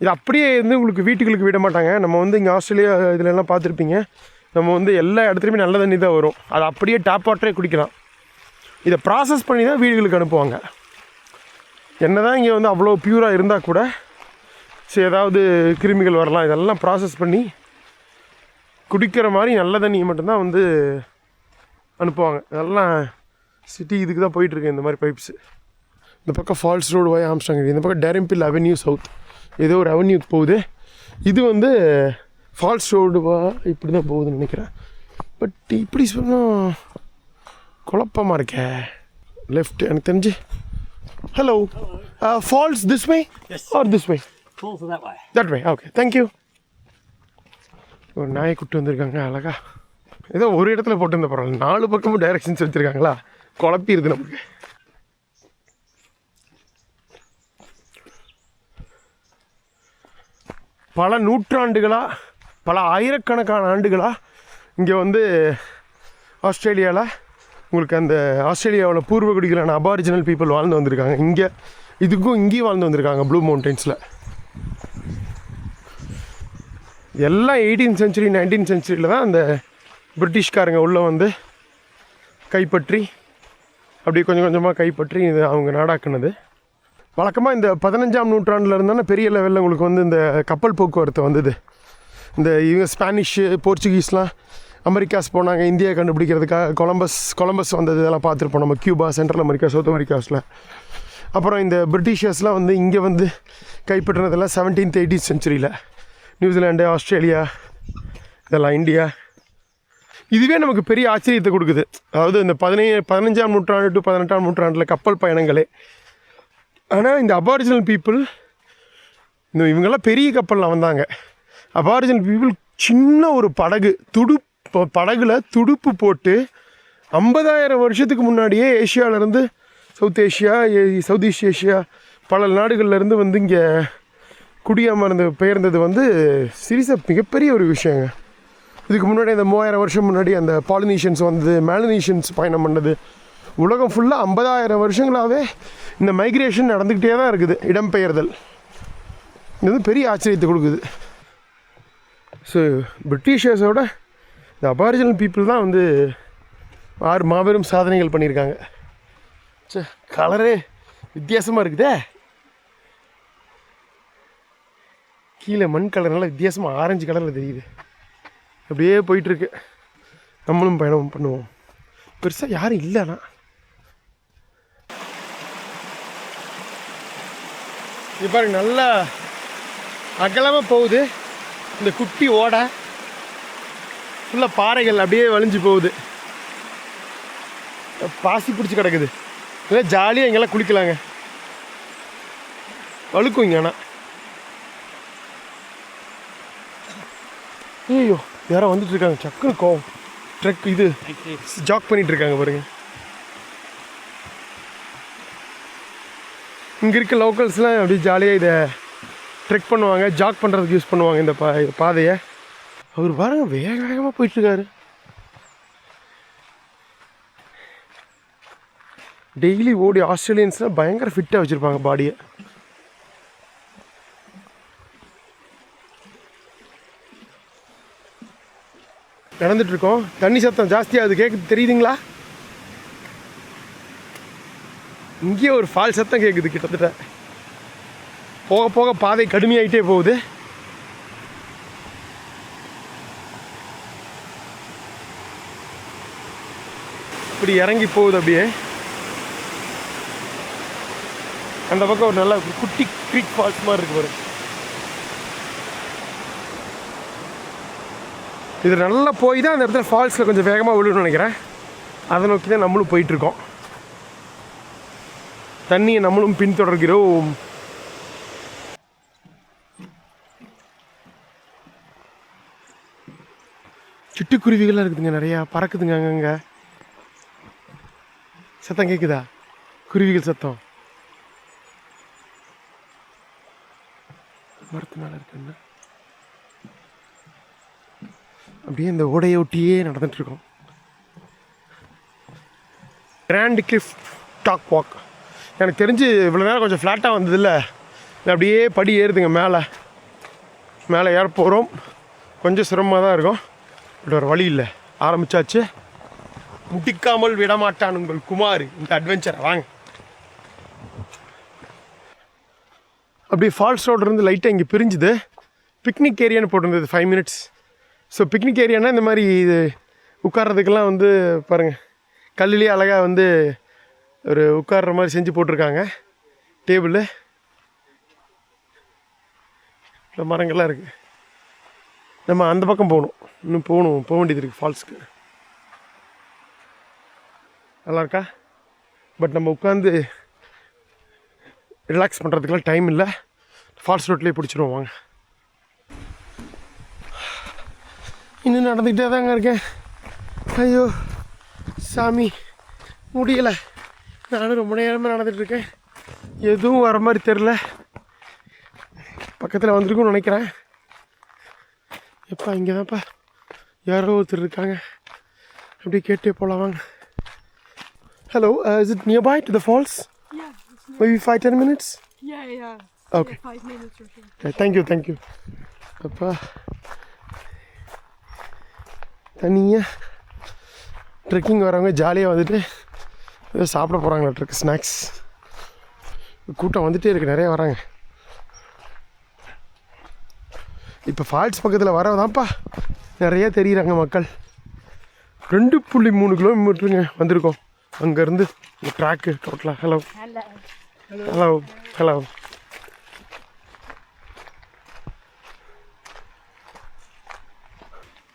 இது அப்படியே வந்து உங்களுக்கு வீட்டுகளுக்கு விட மாட்டாங்க. நம்ம வந்து இங்கே ஆஸ்திரேலியா இதிலெல்லாம் பார்த்துருப்பீங்க, நம்ம வந்து எல்லா இடத்துலையுமே நல்ல தண்ணி தான் வரும். அது அப்படியே டேப் வாட்டரே குடிக்கலாம். இதை ப்ராசஸ் பண்ணி தான் வீடுகளுக்கு அனுப்புவாங்க. என்ன தான் இங்கே வந்து அவ்வளோ ப்யூராக இருந்தால் கூட சரி ஏதாவது கிருமிகள் வரலாம். இதெல்லாம் ப்ராசஸ் பண்ணி குடிக்கிற மாதிரி நல்ல தண்ணியை மட்டும்தான் வந்து அனுப்புவாங்க. அதெல்லாம் சிட்டி இதுக்கு தான் போயிட்டுருக்கு இந்த மாதிரி பைப்ஸு. இந்த பக்கம் ஃபால்ஸ் ரோடு போய் ஆம்ஸ்டாங், இந்த பக்கம் டேரிம்பில் அவென்யூ சவுத் ஏதோ ஒரு அவென்யூக்கு போகுது. இது வந்து ஃபால்ஸ் ரோடுவா இப்படி தான் போகுதுன்னு நினைக்கிறேன். பட் இப்படி சொன்னால் குழப்பமாக இருக்கே. லெஃப்ட் எனக்கு தெரிஞ்சு. Hello, falls this way or this way? Falls that way. That way, okay, thank you. ஒரு நாயை கூப்பிட்டு வந்திருக்காங்க அழகா. ஏதோ ஒரு இடத்துல போட்டு இருந்த பரவாயில்ல, 4 பக்கமும் டைரக்ஷன்ஸ் வச்சுருக்காங்களா, குழப்பிடுது நமக்கு. பல நூற்றாண்டுகளாக, பல ஆயிரக்கணக்கான ஆண்டுகளாக இங்கே வந்து ஆஸ்திரேலியாவில் உங்களுக்கு அந்த ஆஸ்திரேலியாவில் பூர்வகுடிகளான அபாரிஜினல் பீப்புள் வாழ்ந்து வந்திருக்காங்க. இங்கே இதுக்கும் இங்கேயும் வாழ்ந்து வந்திருக்காங்க ப்ளூ மவுண்டன்ஸில். எல்லாம் 18th century 19th centuryயில் தான் அந்த பிரிட்டிஷ்காரங்க உள்ளே வந்து கைப்பற்றி அப்படியே கொஞ்சம் கொஞ்சமாக கைப்பற்றி இது அவங்க நாடாக்குனது. வழக்கமாக இந்த 15ஆம் நூற்றாண்டில் இருந்தானே பெரிய லெவலில் உங்களுக்கு வந்து இந்த கப்பல் போக்குவரத்து வந்தது. இந்த இவங்க ஸ்பானிஷு, போர்ச்சுகீஸ்லாம் அமெரிக்காஸ் போனாங்க இந்தியா கண்டுபிடிக்கிறதுக்காக. கொலம்பஸ் வந்தது, இதெல்லாம் பார்த்துருப்போம் நம்ம. கியூபா, சென்ட்ரல் அமெரிக்கா, சவுத் அமெரிக்காஸில். அப்புறம் இந்த பிரிட்டிஷர்ஸ்லாம் வந்து இங்கே வந்து கைப்பற்றினதெல்லாம் 17th 18th centuryயில். நியூசிலாண்டு, ஆஸ்திரேலியா, இதெல்லாம் இந்தியா. இதுவே நமக்கு பெரிய ஆச்சரியத்தை கொடுக்குது. அதாவது இந்த 15ஆம் நூற்றாண்டு டு 18ஆம் நூற்றாண்டில் கப்பல் பயணங்களே. ஆனால் இந்த அபாரிஜினல் பீப்புள், இந்த இவங்கெல்லாம் பெரிய கப்பலில் வந்தாங்க. அபாரிஜினல் பீப்புள் சின்ன ஒரு படகுல துடுப்பு போட்டு 50,000 வருஷத்துக்கு முன்னாடியே ஏஷியாவிலேருந்து south Asia, south east Asia பல நாடுகள்லேருந்து வந்து இங்கே குடியமர்ந்து பெயர்ந்தது வந்து சீரியஸாக மிகப்பெரிய ஒரு விஷயங்க. இதுக்கு முன்னாடி இந்த 3000 வருஷம் முன்னாடி அந்த பாலினீஷியன்ஸ் வந்தது, மேலனீஷியன்ஸ் பயணம் பண்ணது. உலகம் ஃபுல்லாக 50,000 வருஷங்களாகவே இந்த மைக்ரேஷன் நடந்துக்கிட்டே தான் இருக்குது, இடம்பெயர்தல். இது வந்து பெரிய ஆச்சரியத்தை கொடுக்குது. ஸோ பிரிட்டிஷர்ஸோட இந்த அபாரிஜினல் பீப்புள் தான் வந்து மாபெரும் சாதனைகள் பண்ணியிருக்காங்க. சே, கலரே வித்தியாசமாக இருக்குதே. கீழே மண் கலர் நல்லா வித்தியாசமாக ஆரஞ்சு கலரில் தெரியுது. அப்படியே போயிட்டுருக்கு. நம்மளும் பயணம் பண்ணுவோம். பெருசாக யாரும் இல்லைண்ணா. இது பாருங்க, நல்லா அகலமாக போகுது. இந்த குட்டி ஓடை ஃபுல்லாக பாறைகள் அப்படியே வலிஞ்சு போகுது. பாசி பிடிச்சி கிடக்குது. இல்லை ஜாலியாக இங்கெல்லாம் குளிக்கலாங்க. வழுக்கும் இங்கே. ஆனால் ஐயோ, யாரோ வந்துட்டு இருக்காங்க. சக்குன்னு கோவம். ட்ரக் இது ஜாக் பண்ணிட்டு இருக்காங்க பாருங்க. இங்கே இருக்க லோக்கல்ஸ்லாம் அப்படியே ஜாலியாக இதை ட்ரெக் பண்ணுவாங்க, ஜாக் பண்ணுறதுக்கு யூஸ் பண்ணுவாங்க இந்த பாதையை. அவர் பாருங்க வேக வேகமாக போயிட்டுருக்காரு. டெய்லி ஓடி ஆஸ்திரேலியன்ஸ்லாம் பயங்கர ஃபிட்டாக வச்சுருப்பாங்க பாடியை. நடந்துட்டுருக்கோம். தண்ணி சத்தம் ஜாஸ்தியாக அது கேட்குது, தெரியுதுங்களா? இங்கேயே ஒரு ஃபால் சத்தம் கேட்குது. கிட்டத்தட்ட போக போக பாதை கடுமையாகிட்டே போகுது. இப்படி இறங்கி போகுது. அப்படியே அந்த பக்கம் ஒரு நல்ல குட்டி க்ரீக் ஃபால்ஸ் மாதிரி இருக்கு பாருங்க. இது நல்லா போய் தான் அந்த இடத்துல ஃபால்ஸில் கொஞ்சம் வேகமாக விழுன்னு நினைக்கிறேன். அதை நோக்கி தான் நம்மளும் போயிட்டுருக்கோம். தண்ணியை நம்மளும் பின்தொடர்கிறோம். சிட்டுக்குருவிகள்லாம் இருக்குதுங்க, நிறையா பறக்குதுங்க அங்கங்கே. சத்தம் கேட்குதா? குருவிகள் சத்தம். மரத்து மேலே இருக்குங்க. அப்படியே இந்த ஓடையை ஒட்டியே நடந்துட்டுருக்கோம். Grand cliff top walk. எனக்கு தெரிஞ்சு இவ்வளோ நேரம் கொஞ்சம் ஃப்ளாட்டாக வந்ததில்ல, அப்படியே படி ஏறுதுங்க. மேலே ஏற போகிறோம். கொஞ்சம் சிரமமாக தான் இருக்கும், பட் ஒரு வழி இல்லை. ஆரம்பித்தாச்சு. முடிக்காமல் விடமாட்டான் உங்கள் குமார் இந்த அட்வென்ச்சரை. வாங்க. அப்படியே ஃபால்ஸ் ரோட்லேருந்து லைட்டாக இங்கே பிரிஞ்சுது. பிக்னிக் ஏரியான்னு போட்டிருந்தது 5 minutes. ஸோ பிக்னிக் ஏரியானா இந்த மாதிரி இது உட்கார்றதுக்கெல்லாம் வந்து பாருங்கள், கல்லுலேயே அழகாக வந்து ஒரு உட்கார்ற மாதிரி செஞ்சு போட்டிருக்காங்க. டேபிள், இந்த மரங்கள்லாம் இருக்குது. நம்ம அந்த பக்கம் போகணும். இன்னும் போக வேண்டியது இருக்குது ஃபால்ஸுக்கு. நல்லா இருக்கா? பட் நம்ம உட்காந்து ரிலாக்ஸ் பண்ணுறதுக்கெலாம் டைம் இல்லை. ஃபால்ஸ் ரோட்லேயே பிடிச்சிடுவோம். வாங்க. இன்னும் நடந்துக்கிட்டே தாங்க இருக்கேன். ஐயோ சாமி, முடியலை. நானும் ரொம்ப நேரமாக நடந்துகிட்ருக்கேன். எதுவும் வர மாதிரி தெரில. பக்கத்தில் வந்திருக்குன்னு நினைக்கிறேன். எப்பா இங்கே தான்ப்பா யாரோ ஒருத்தர் இருக்காங்க. அப்படியே கேட்டே போகலாம். வாங்க. Hello, is it nearby to the falls? Yeah. Maybe 5-10 minutes? Yeah. Okay. Yeah, 5 minutes or so. Okay, thank you. அப்பா தனியாக ட்ரெக்கிங் வரவங்க ஜாலியாக வந்துட்டு ஏதோ சாப்பிட போகிறாங்களா ட்ரெக் ஸ்நாக்ஸ். கூட்டம் வந்துகிட்டே இருக்குது, நிறையா வராங்க. இப்போ ஃபால்ஸ் பக்கத்தில் வரதான்ப்பா நிறையா தெரியுறாங்க மக்கள். 2.3 கிலோமீட்டருங்க வந்திருக்கோம் அங்கேருந்து இந்த ட்ராக்கு டோட்டலாக. ஹலோ.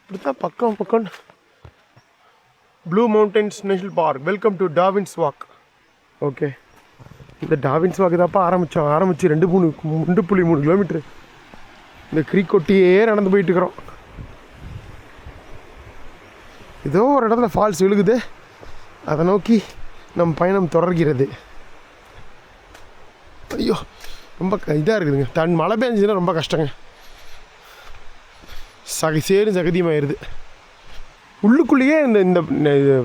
இப்படித்தான் பக்கம் blue mountains national park. Welcome to டாவின்ஸ் walk. Okay, இந்த டாவின்ஸ் வாக்கு தான்ப்பா ஆரம்பித்து 2.3 கிலோமீட்ரு இந்த க்ரீக் ஒட்டியே நடந்து போயிட்டுருக்குறோம். ஏதோ ஒரு இடத்துல ஃபால்ஸ் விழுகுது. அதை நோக்கி நம் பயணம் தொடர்கிறது. ஐயோ ரொம்ப இதாக இருக்குதுங்க. மழை பெஞ்சுன்னா ரொம்ப கஷ்டங்க. சேரும் சகதியமாயிருது. உள்ளுக்குள்ளேயே இந்த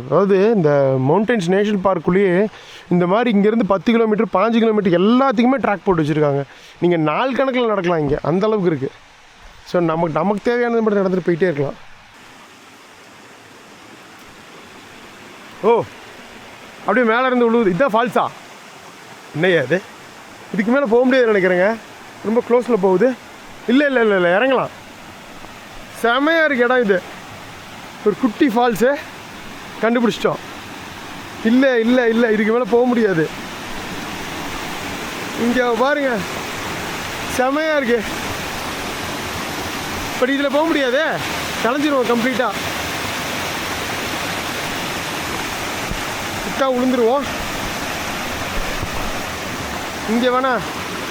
அதாவது இந்த மவுண்டன்ஸ் நேஷனல் பார்க்குள்ளேயே இந்த மாதிரி இங்கேருந்து 10 கிலோமீட்டர் 5 கிலோமீட்டர் எல்லாத்துக்குமே ட்ராக் போட்டு வச்சுருக்காங்க. நீங்கள் நாள் கணக்கில் நடக்கலாம் இங்கே, அந்த அளவுக்கு இருக்குது. ஸோ நமக்கு தேவையானது மட்டும் நடந்துட்டு போயிட்டே இருக்கலாம். ஓ அப்படியே மேலே இருந்து விழுவுது. இதுதான் ஃபால்ஸா? என்னையா அது? இதுக்கு மேலே போக முடியாது நினைக்கிறேங்க. ரொம்ப க்ளோஸில் போகுது. இல்லை இல்லை இல்லை இல்லை இறங்கலாம். செமையாக இருக்குது இடம். இது ஒரு குட்டி ஃபால்ஸு கண்டுபிடிச்சிட்டோம். இல்லை இல்லை இல்லை இதுக்கு மேலே போக முடியாது. இங்கே பாருங்க செமையாக இருக்கு. பட் இதில் போக முடியாது, கலைஞ்சிருவோம் கம்ப்ளீட்டாக. விட்டா விழுந்துருவோம். இங்கே வேணா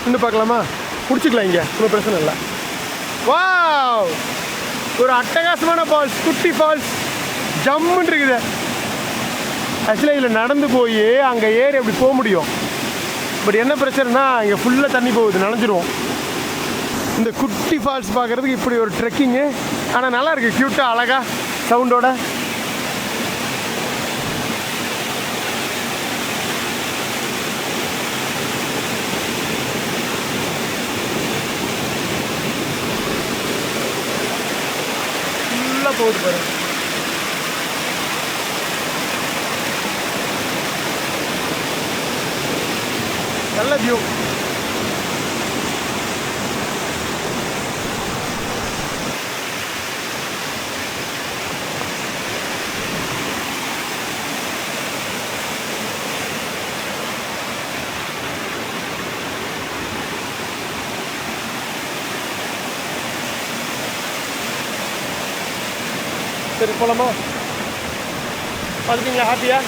இன்னும் பார்க்கலாமா? பிடிச்சிக்கலாம், இங்கே ஒன்றும் பிரச்சனை இல்லை. வாவ், ஒரு அட்டகாசமான ஃபால்ஸ், குட்டி ஃபால்ஸ், ஜம்முன்னு இருக்குது. ஆக்சுவலாக இதில் நடந்து போய் அங்கே ஏறி அப்படி போக முடியும். பட் என்ன பிரச்சனைனா இங்கே ஃபுல்லாக தண்ணி போகுது, நனைஞ்சிருவோம். இந்த குட்டி ஃபால்ஸ் பார்க்குறதுக்கு இப்படி ஒரு ட்ரெக்கிங்கு. ஆனால் நல்லா இருக்குது, க்யூட்டாக அழகாக சவுண்டோட. ஃபுல்லாக போகுது பாருங்க. நல்ல வியூ. சரி போலாமா? பார்த்துட்டீங்களா? ஹாப்பியா?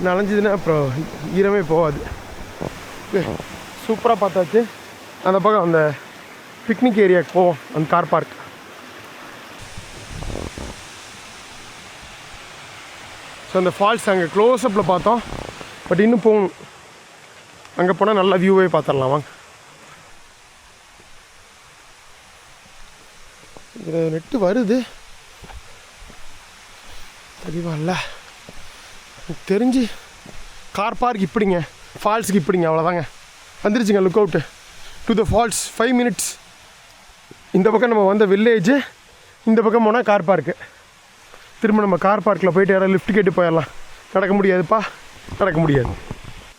நனைஞ்சதுன்னா அப்புறம் ஈரமே போகாது. சூப்பராக பார்த்தாச்சு. அந்த பக்கம் அந்த பிக்னிக் ஏரியாவுக்கு போவோம், அந்த கார் பார்க். ஸோ அந்த ஃபால்ஸ் அங்கே க்ளோஸ்அப்பில் பார்த்தோம். பட் இன்னும் போகணும். அங்கே போனால் நல்ல வியூவே பார்த்துடலாம் வாங்க. இதில் நெட்டு வருது தெளிவா இல்லை. எனக்கு தெரிஞ்சு கார் பார்க் இப்படிங்க, ஃபால்ஸுக்கு இப்படிங்க, அவ்வளோதாங்க. வந்துருச்சுங்க look out to the falls. 5 minutes. இந்த பக்கம் நம்ம வந்த வில்லேஜு, இந்த பக்கம் போனால் கார் பார்க்கு. திரும்ப நம்ம கார் பார்க்கில் போய்ட்டு யாராவது லிஃப்ட் கேட்டு போயிடலாம். நடக்க முடியாதுப்பா, நடக்க முடியாது.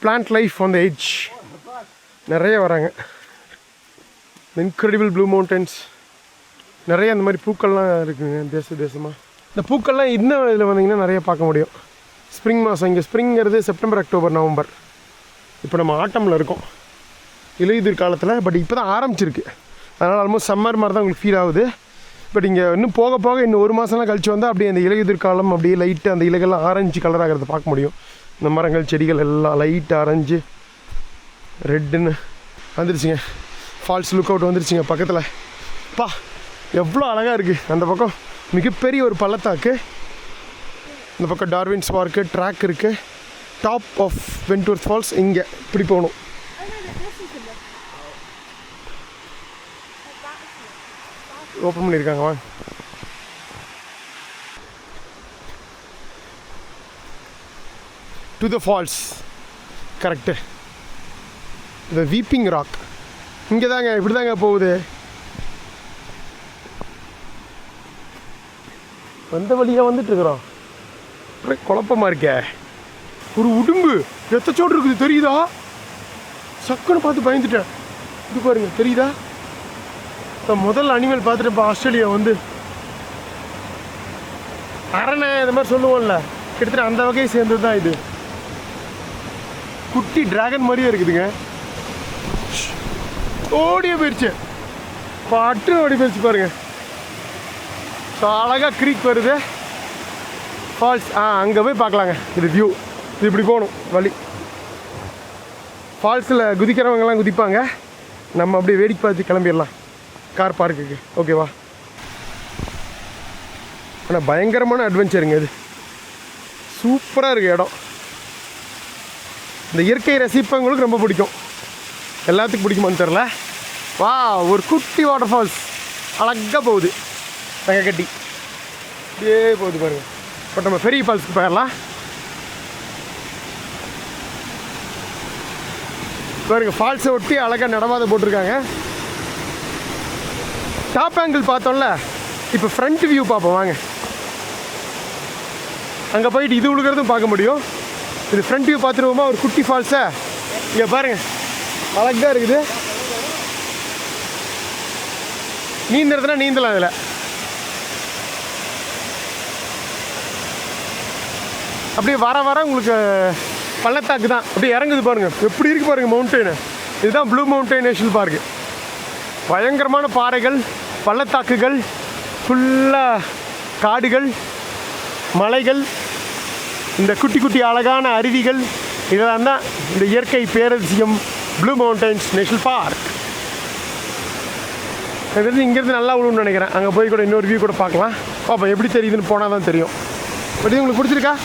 Plant life on the edge நிறைய வராங்க. இன்க்ரெடிபிள் ப்ளூ மவுண்டன்ஸ், நிறைய அந்த மாதிரி பூக்கள்லாம் இருக்குங்க தேசமாக. இந்த பூக்கள்லாம் இன்னும் இதில் வந்தீங்கன்னா நிறைய பார்க்க முடியும். ஸ்ப்ரிங் மாதம் இங்கே ஸ்ப்ரிங்கிறது செப்டம்பர், அக்டோபர், நவம்பர். இப்போ நம்ம ஆட்டமில் இருக்கோம், இலையுதிர் காலத்தில். பட் இப்போ தான் ஆரம்பிச்சிருக்கு, அதனால் ஆல்மோஸ்ட் சம்மர் மாதிரி தான் உங்களுக்கு ஃபீல் ஆகுது. பட் இங்கே இன்னும் போக போக இன்னும் 1 மாதம்லாம் கழிச்சு வந்தால் அப்படியே அந்த இலையுதிர் காலம் அப்படியே லைட்டு அந்த இலைகள்லாம் ஆரஞ்சு கலர் ஆகிறத பார்க்க முடியும். இந்த மரங்கள் செடிகள் எல்லாம் லைட் ஆரஞ்சு ரெட்டுன்னு வந்துருச்சுங்க. ஃபால்ஸ் லுக் அவுட் வந்துருச்சுங்க பக்கத்தில். பா எவ்வளோ அழகாக இருக்குது. அந்த பக்கம் மிகப்பெரிய ஒரு பள்ளத்தாக்கு, இந்த பக்கம் டார்வின்ஸ் பார்க்கு, ட்ராக் இருக்குது. Top of Wentworth falls. இங்கே இப்படி போகணும். ஓப்பன் பண்ணியிருக்காங்க வாங்க. To the falls correct. The weeping rock இங்கே தாங்க, இப்படி தாங்க போகுது. வந்த வழியாக வந்துட்டுருக்குறோம். குழப்பமாக இருக்கே. ஒரு உடும்பு எத்தச்சோடு இருக்குது தெரியுதா? சக்குன்னு பார்த்து பயந்துட்டேன். இது பாருங்க தெரியுதா? நான் முதல் அனிமல் பார்த்துட்டு இப்போ ஆஸ்திரேலியா வந்து அரணை இந்த மாதிரி சொல்லுவோம்ல, கிட்டத்தட்ட அந்த வகையை சேர்ந்தது தான் இது. குட்டி டிராகன் மாதிரியே இருக்குதுங்க. ஓடியே போயிடுச்சு, பாட்டு ஓடி போயிடுச்சு பாருங்க. ஸோ அழகாக க்ரீக் வருது, ஃபால்ஸ். அங்கே போய் பார்க்கலாங்க. இது வியூ. இது இப்படி போகணும் வழி. ஃபால்ஸில் குதிக்கிறவங்கெல்லாம் குதிப்பாங்க, நம்ம அப்படியே வேடிக்கை பார்த்து கிளம்பிடலாம் கார் பார்க்குக்கு. ஓகேவா? ஆனால் பயங்கரமான அட்வென்ச்சருங்க இது. சூப்பராக இருக்குது இடம். இந்த இயற்கை ரசிப்பவங்களுக்கு ரொம்ப பிடிக்கும். எல்லாத்துக்கும் பிடிக்குமான்னு தெரில. வா, ஒரு குட்டி வாட்டர் ஃபால்ஸ் அழகாக போகுது. தங்க கட்டி இப்படியே போகுது பாருங்கள். பட் நம்ம ஃபெரி ஃபால்ஸ்க்கு போயிடலாம். பாருங்க, ஃபால்ஸை ஒட்டி அழகாக நடவாத போட்டிருக்காங்க. டாப் ஆங்கிள் பார்த்தோம்ல, இப்போ ஃப்ரண்ட் வியூ பார்ப்போம் வாங்க. அங்கே போயிட்டு இது உழுகிறதும் பார்க்க முடியும். இது ஃப்ரண்ட் வியூ பார்த்துருவோமா? ஒரு குட்டி ஃபால்ஸை இங்கே பாருங்கள், அழகாக இருக்குது. நீந்துறதுனா நீந்தலாம். இதில் அப்படியே வர வர உங்களுக்கு பள்ளத்தாக்கு தான் அப்படியே இறங்குது பாருங்கள். எப்படி இருக்குது பாருங்கள் மவுண்டெயின். இதுதான் ப்ளூ மவுண்டைன் நேஷனல் பார்க்கு. பயங்கரமான பாறைகள், பள்ளத்தாக்குகள், ஃபுல்லாக காடுகள், மலைகள், இந்த குட்டி குட்டி அழகான அருவிகள், இதெல்லாம் தான் இந்த இயற்கை பேரதிசயம் ப்ளூ மவுண்டைன்ஸ் நேஷனல் பார்க். இது இங்கேருந்து நல்லா விழுன்னு நினைக்கிறேன். அங்கே போய் கூட இன்னொரு வியூ கூட பார்க்கலாம். பார்ப்போம் எப்படி தெரியுதுன்னு போனால் தான் தெரியும். பட் இது உங்களுக்கு பிடிச்சிருக்கா?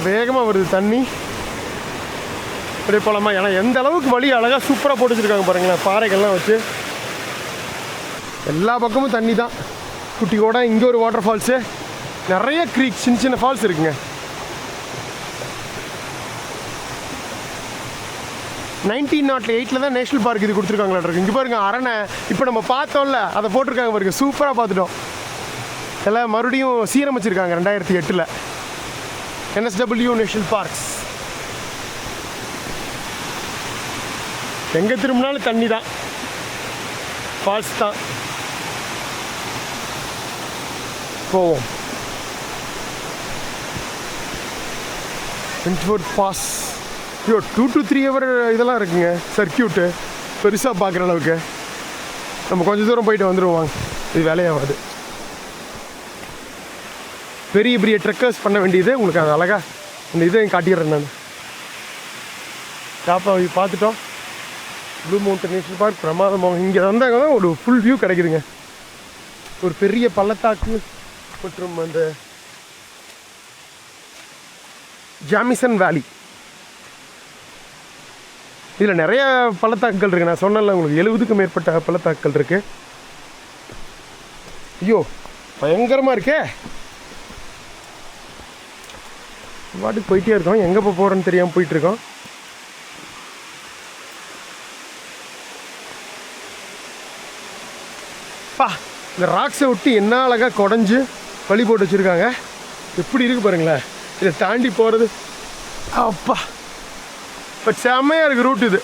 வேகமாக வருது தண்ணி. அப்படியே போகலாமா? ஏன்னா எந்த அளவுக்கு வழி அழகாக சூப்பராக போட்டு வச்சுருக்காங்க பாருங்களேன். பாறைகள்லாம் வச்சு எல்லா பக்கமும் தண்ணி தான். குட்டி கூட இங்கே ஒரு வாட்டர் ஃபால்ஸு, நிறைய க்ரீக், சின்ன சின்ன ஃபால்ஸ் இருக்குங்க. 1908 தான் நேஷ்னல் பார்க் இது கொடுத்துருக்காங்களா இருக்கு. இங்கே பாருங்கள் அரணை, இப்போ நம்ம பார்த்தோம்ல அதை போட்டிருக்காங்க பாருங்க. சூப்பராக பார்த்துட்டோம். எல்லாம் மறுபடியும் சீரமைச்சிருக்காங்க 2008. NSW national parks. எங்கே திரும்பினாலும் தண்ணி தான், ஃபால்ஸ் தான். போவோம். Wentworth pass. ஐயோ, 2 to 3 hour இதெல்லாம் இருக்குங்க சர்க்கியூட்டு. பெருசாக பார்க்குற அளவுக்கு நம்ம கொஞ்சம் தூரம் போயிட்டு வந்துடுவாங்க. இது வேலையாகாது. பெரிய பெரிய ட்ரெக்கர்ஸ் பண்ண வேண்டியது. உங்களுக்கு அது அழகாக இந்த இதை காட்டிடுறேன் நான். டாப்பா பார்த்துட்டோம். ப்ளூ மவுண்டன் நேஷனல் பார்க் பிரமாதமாக. இங்கே வந்தாங்க தான் ஒரு ஃபுல் வியூ கிடைக்குதுங்க. ஒரு பெரிய பள்ளத்தாக்கு மற்றும் அந்த ஜாமிசன் வேலி. இதில் நிறைய பள்ளத்தாக்குகள் இருக்குது. நான் சொன்னேன்ல உங்களுக்கு 70க்கும் மேற்பட்ட பள்ளத்தாக்குகள் இருக்குது. ஐயோ, பயங்கரமாக இருக்கே. வாட்டுக்கு போயிட்டே இருக்கோம். எங்கே போகிறோன்னு தெரியாமல் போயிட்டுருக்கோம். பா, இந்த ராக்ஸை ஒட்டி என்ன அழகாக குடஞ்சி வழி போட்டு வச்சுருக்காங்க. எப்படி இருக்குது பாருங்களேன். இதை தாண்டி போகிறது அப்பா, இப்போ செம்மையாக இருக்குது ரூட் இது.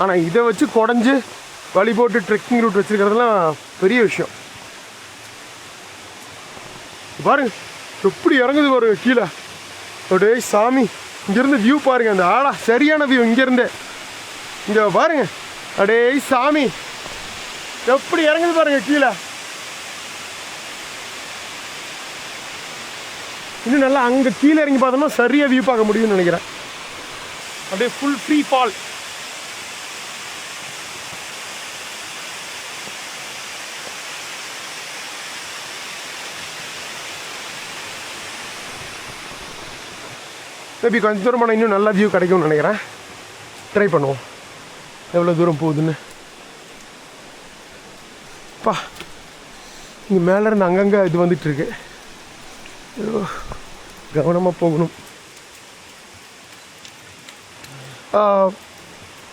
ஆனால் இதை வச்சு குடஞ்சி வழி போட்டு ட்ரெக்கிங் ரூட் வச்சுருக்கிறதுலாம் பெரிய விஷயம். பாருங்க எப்படி இறங்குது பாருங்க கீழே. அப்படியே சாமி, இங்கேருந்து வியூ பாருங்கள். அந்த ஆடா சரியான வியூ இங்கேருந்து. இங்கே பாருங்க, அடே சாமி எப்படி இறங்குது பாருங்க கீழே. இன்னும் நல்லா அங்கே கீழே இறங்கி பார்த்தோம்னா சரியாக வியூ பார்க்க முடியும்னு நினைக்கிறேன். அப்படியே ஃபுல் ஃப்ரீ ஃபால். மேபி கொஞ்சம் தூரம் போனால் இன்னும் நல்ல வியூ கிடைக்கும்னு நினைக்கிறேன். ட்ரை பண்ணுவோம் எவ்வளோ தூரம் போகுதுன்னு. பா, இங்கே மேலே இருந்து அங்கங்கே இது வந்துட்டுருக்கு. கவனமாக போகணும்.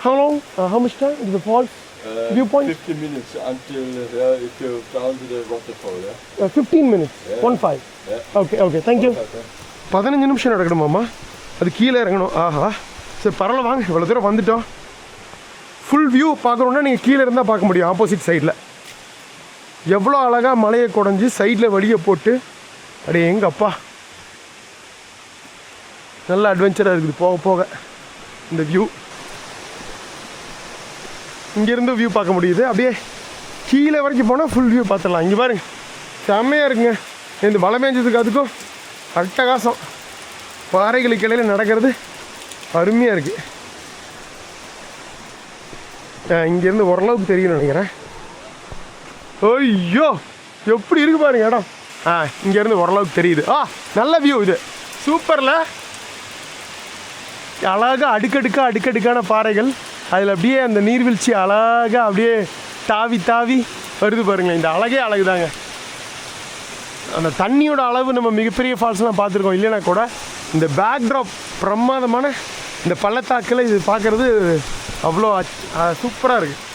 How long? How much time is the falls? Viewpoint? 15 minutes until if you down to the waterfall. 15 minutes. Yeah. 1-5. Yeah. Okay, okay. Thank you. 15 நிமிஷம் நடக்கணுமாம்மா. அது கீழே இறங்கணும். ஆஹா, சரி பரவாயில்ல வாங்க. இவ்வளோ தூரம் வந்துட்டோம். ஃபுல் வியூ பார்க்குறோன்னா நீங்கள் கீழே இருந்தால் பார்க்க முடியும். ஆப்போசிட் சைடில் எவ்வளோ அழகாக மலையை குடஞ்சி சைடில் வழியை போட்டு அப்படியே எங்கள் அப்பா நல்ல அட்வென்ச்சராக இருக்குது. போக போக இந்த வியூ இங்கேருந்து வியூ பார்க்க முடியுது. அப்படியே கீழே வரைக்கும் போனால் ஃபுல் வியூ பார்த்துடலாம். இங்கே பாருங்க செம்மையாக இருக்குங்க. இந்த மழை மேய்ஞ்சதுக்கு அதுக்கும் அட்டகாசம். பாறைகளுக்கு இடையில் நடக்கிறது அருமையாக இருக்குது. இங்கேருந்து ஓரளவுக்கு தெரியும்னு நினைக்கிறேன். ஐயோ எப்படி இருக்கு பாருங்க இடம். இங்கேருந்து ஓரளவுக்கு தெரியுது. நல்ல வியூ இது. சூப்பரில் அழகாக அடுக்கடுக்கான பாறைகள், அதில் அப்படியே அந்த நீர்வீழ்ச்சி அழகாக அப்படியே தாவி தாவி வருது பாருங்களேன். இந்த அழகே அழகு தாங்க. அந்த தண்ணியோட அளவு நம்ம மிகப்பெரிய ஃபால்ஸ்லாம் பார்த்துருக்கோம் இல்லைன்னா கூட இந்த பேக்ட்ராப் பிரமாதமான இந்த பள்ளத்தாக்கில் இது பார்க்குறது அவ்வளோ சூப்பராக இருக்குது.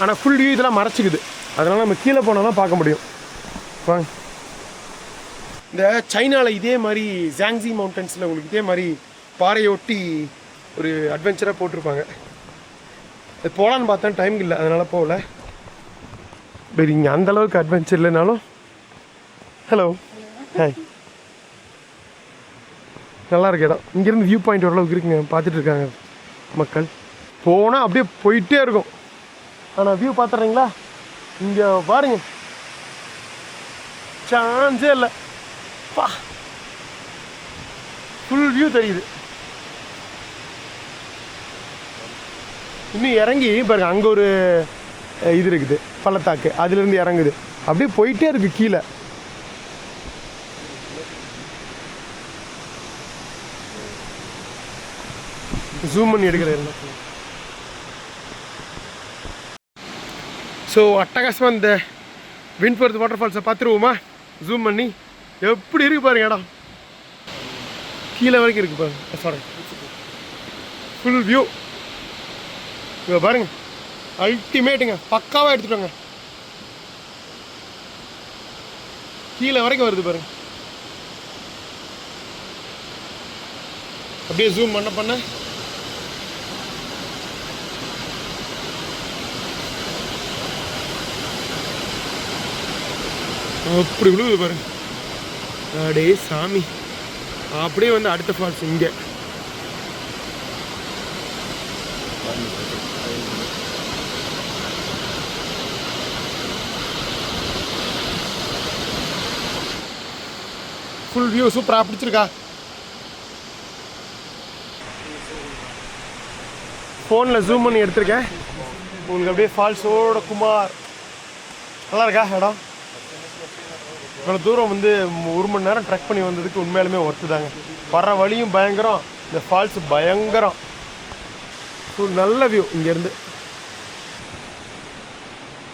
ஆனால் ஃபுல் வியூ இதெல்லாம் மறைச்சிக்குது, அதனால் நம்ம கீழே போனால் தான் பார்க்க முடியும். வாங்க. இந்த சைனாவில் இதே மாதிரி ஜாங்ஸி மவுண்டன்ஸில் உங்களுக்கு இதே மாதிரி பாறையை ஒட்டி ஒரு அட்வென்ச்சராக போட்டிருப்பாங்க. அது போகலான்னு பார்த்தேன், டைம் இல்லை, அதனால் போகல. பட் இங்கே அந்தளவுக்கு அட்வென்ச்சர் இல்லைனாலும் ஹலோ ஹாய், நல்லா இருக்கு இடம். இங்கேருந்து வியூ பாயிண்ட் ஓரளவுக்கு இருக்குங்க, பார்த்துட்டு இருக்காங்க மக்கள். போனால் அப்படியே போயிட்டே இருக்கும். ஆனால் வியூ பார்த்துறீங்களா? இங்கே பாருங்க, சான்ஸே இல்லை. ஃபுல் வியூ தெரியுது. இன்னும் இறங்கி பாருங்க, அங்கே ஒரு இது இருக்குது பள்ளத்தாக்கு, அதுலேருந்து இறங்குது, அப்படியே போயிட்டே இருக்குது கீழே. ஜூம் பண்ணி எடுக்கிறேன். ஸோ அட்டகாசமாக இந்த விண்ட்வர்த் வாட்டர் ஃபால்ஸை பார்த்துருவோமா? ஜூம் பண்ணி எப்படி இருக்கு பாருங்க இடம். கீழே வரைக்கும் இருக்குது பாருங்க. சாரி, ஃபுல் வியூ இங்கே பாருங்க, அல்டிமேட்டுங்க, பக்காவாக எடுத்துட்டோங்க. கீழே வரைக்கும் வருது பாருங்க. அப்படியே ஜூம் பண்ண அப்படி விழுவுது பாருங்க. அடே சாமி, அப்படியே வந்து அடுத்த ஃபால்ஸ் இங்கே. ஃபுல் வியூ சூப்பராக பிடிச்சிருக்கா? ஃபோனில் ஜூம் பண்ணி எடுத்திருக்கேன் உங்களுக்கு. அப்படியே ஃபால்ஸோட குமார் நல்லா இருக்கா இடம்? இவ்வளோ தூரம் வந்து 1 மணி நேரம் ட்ரெக் பண்ணி வந்ததுக்கு உண்மையாலுமே ஒர்த்து தாங்க. வர வழியும் பயங்கரம், இந்த ஃபால்ஸ் பயங்கரம். நல்ல வியூ இங்கேருந்து.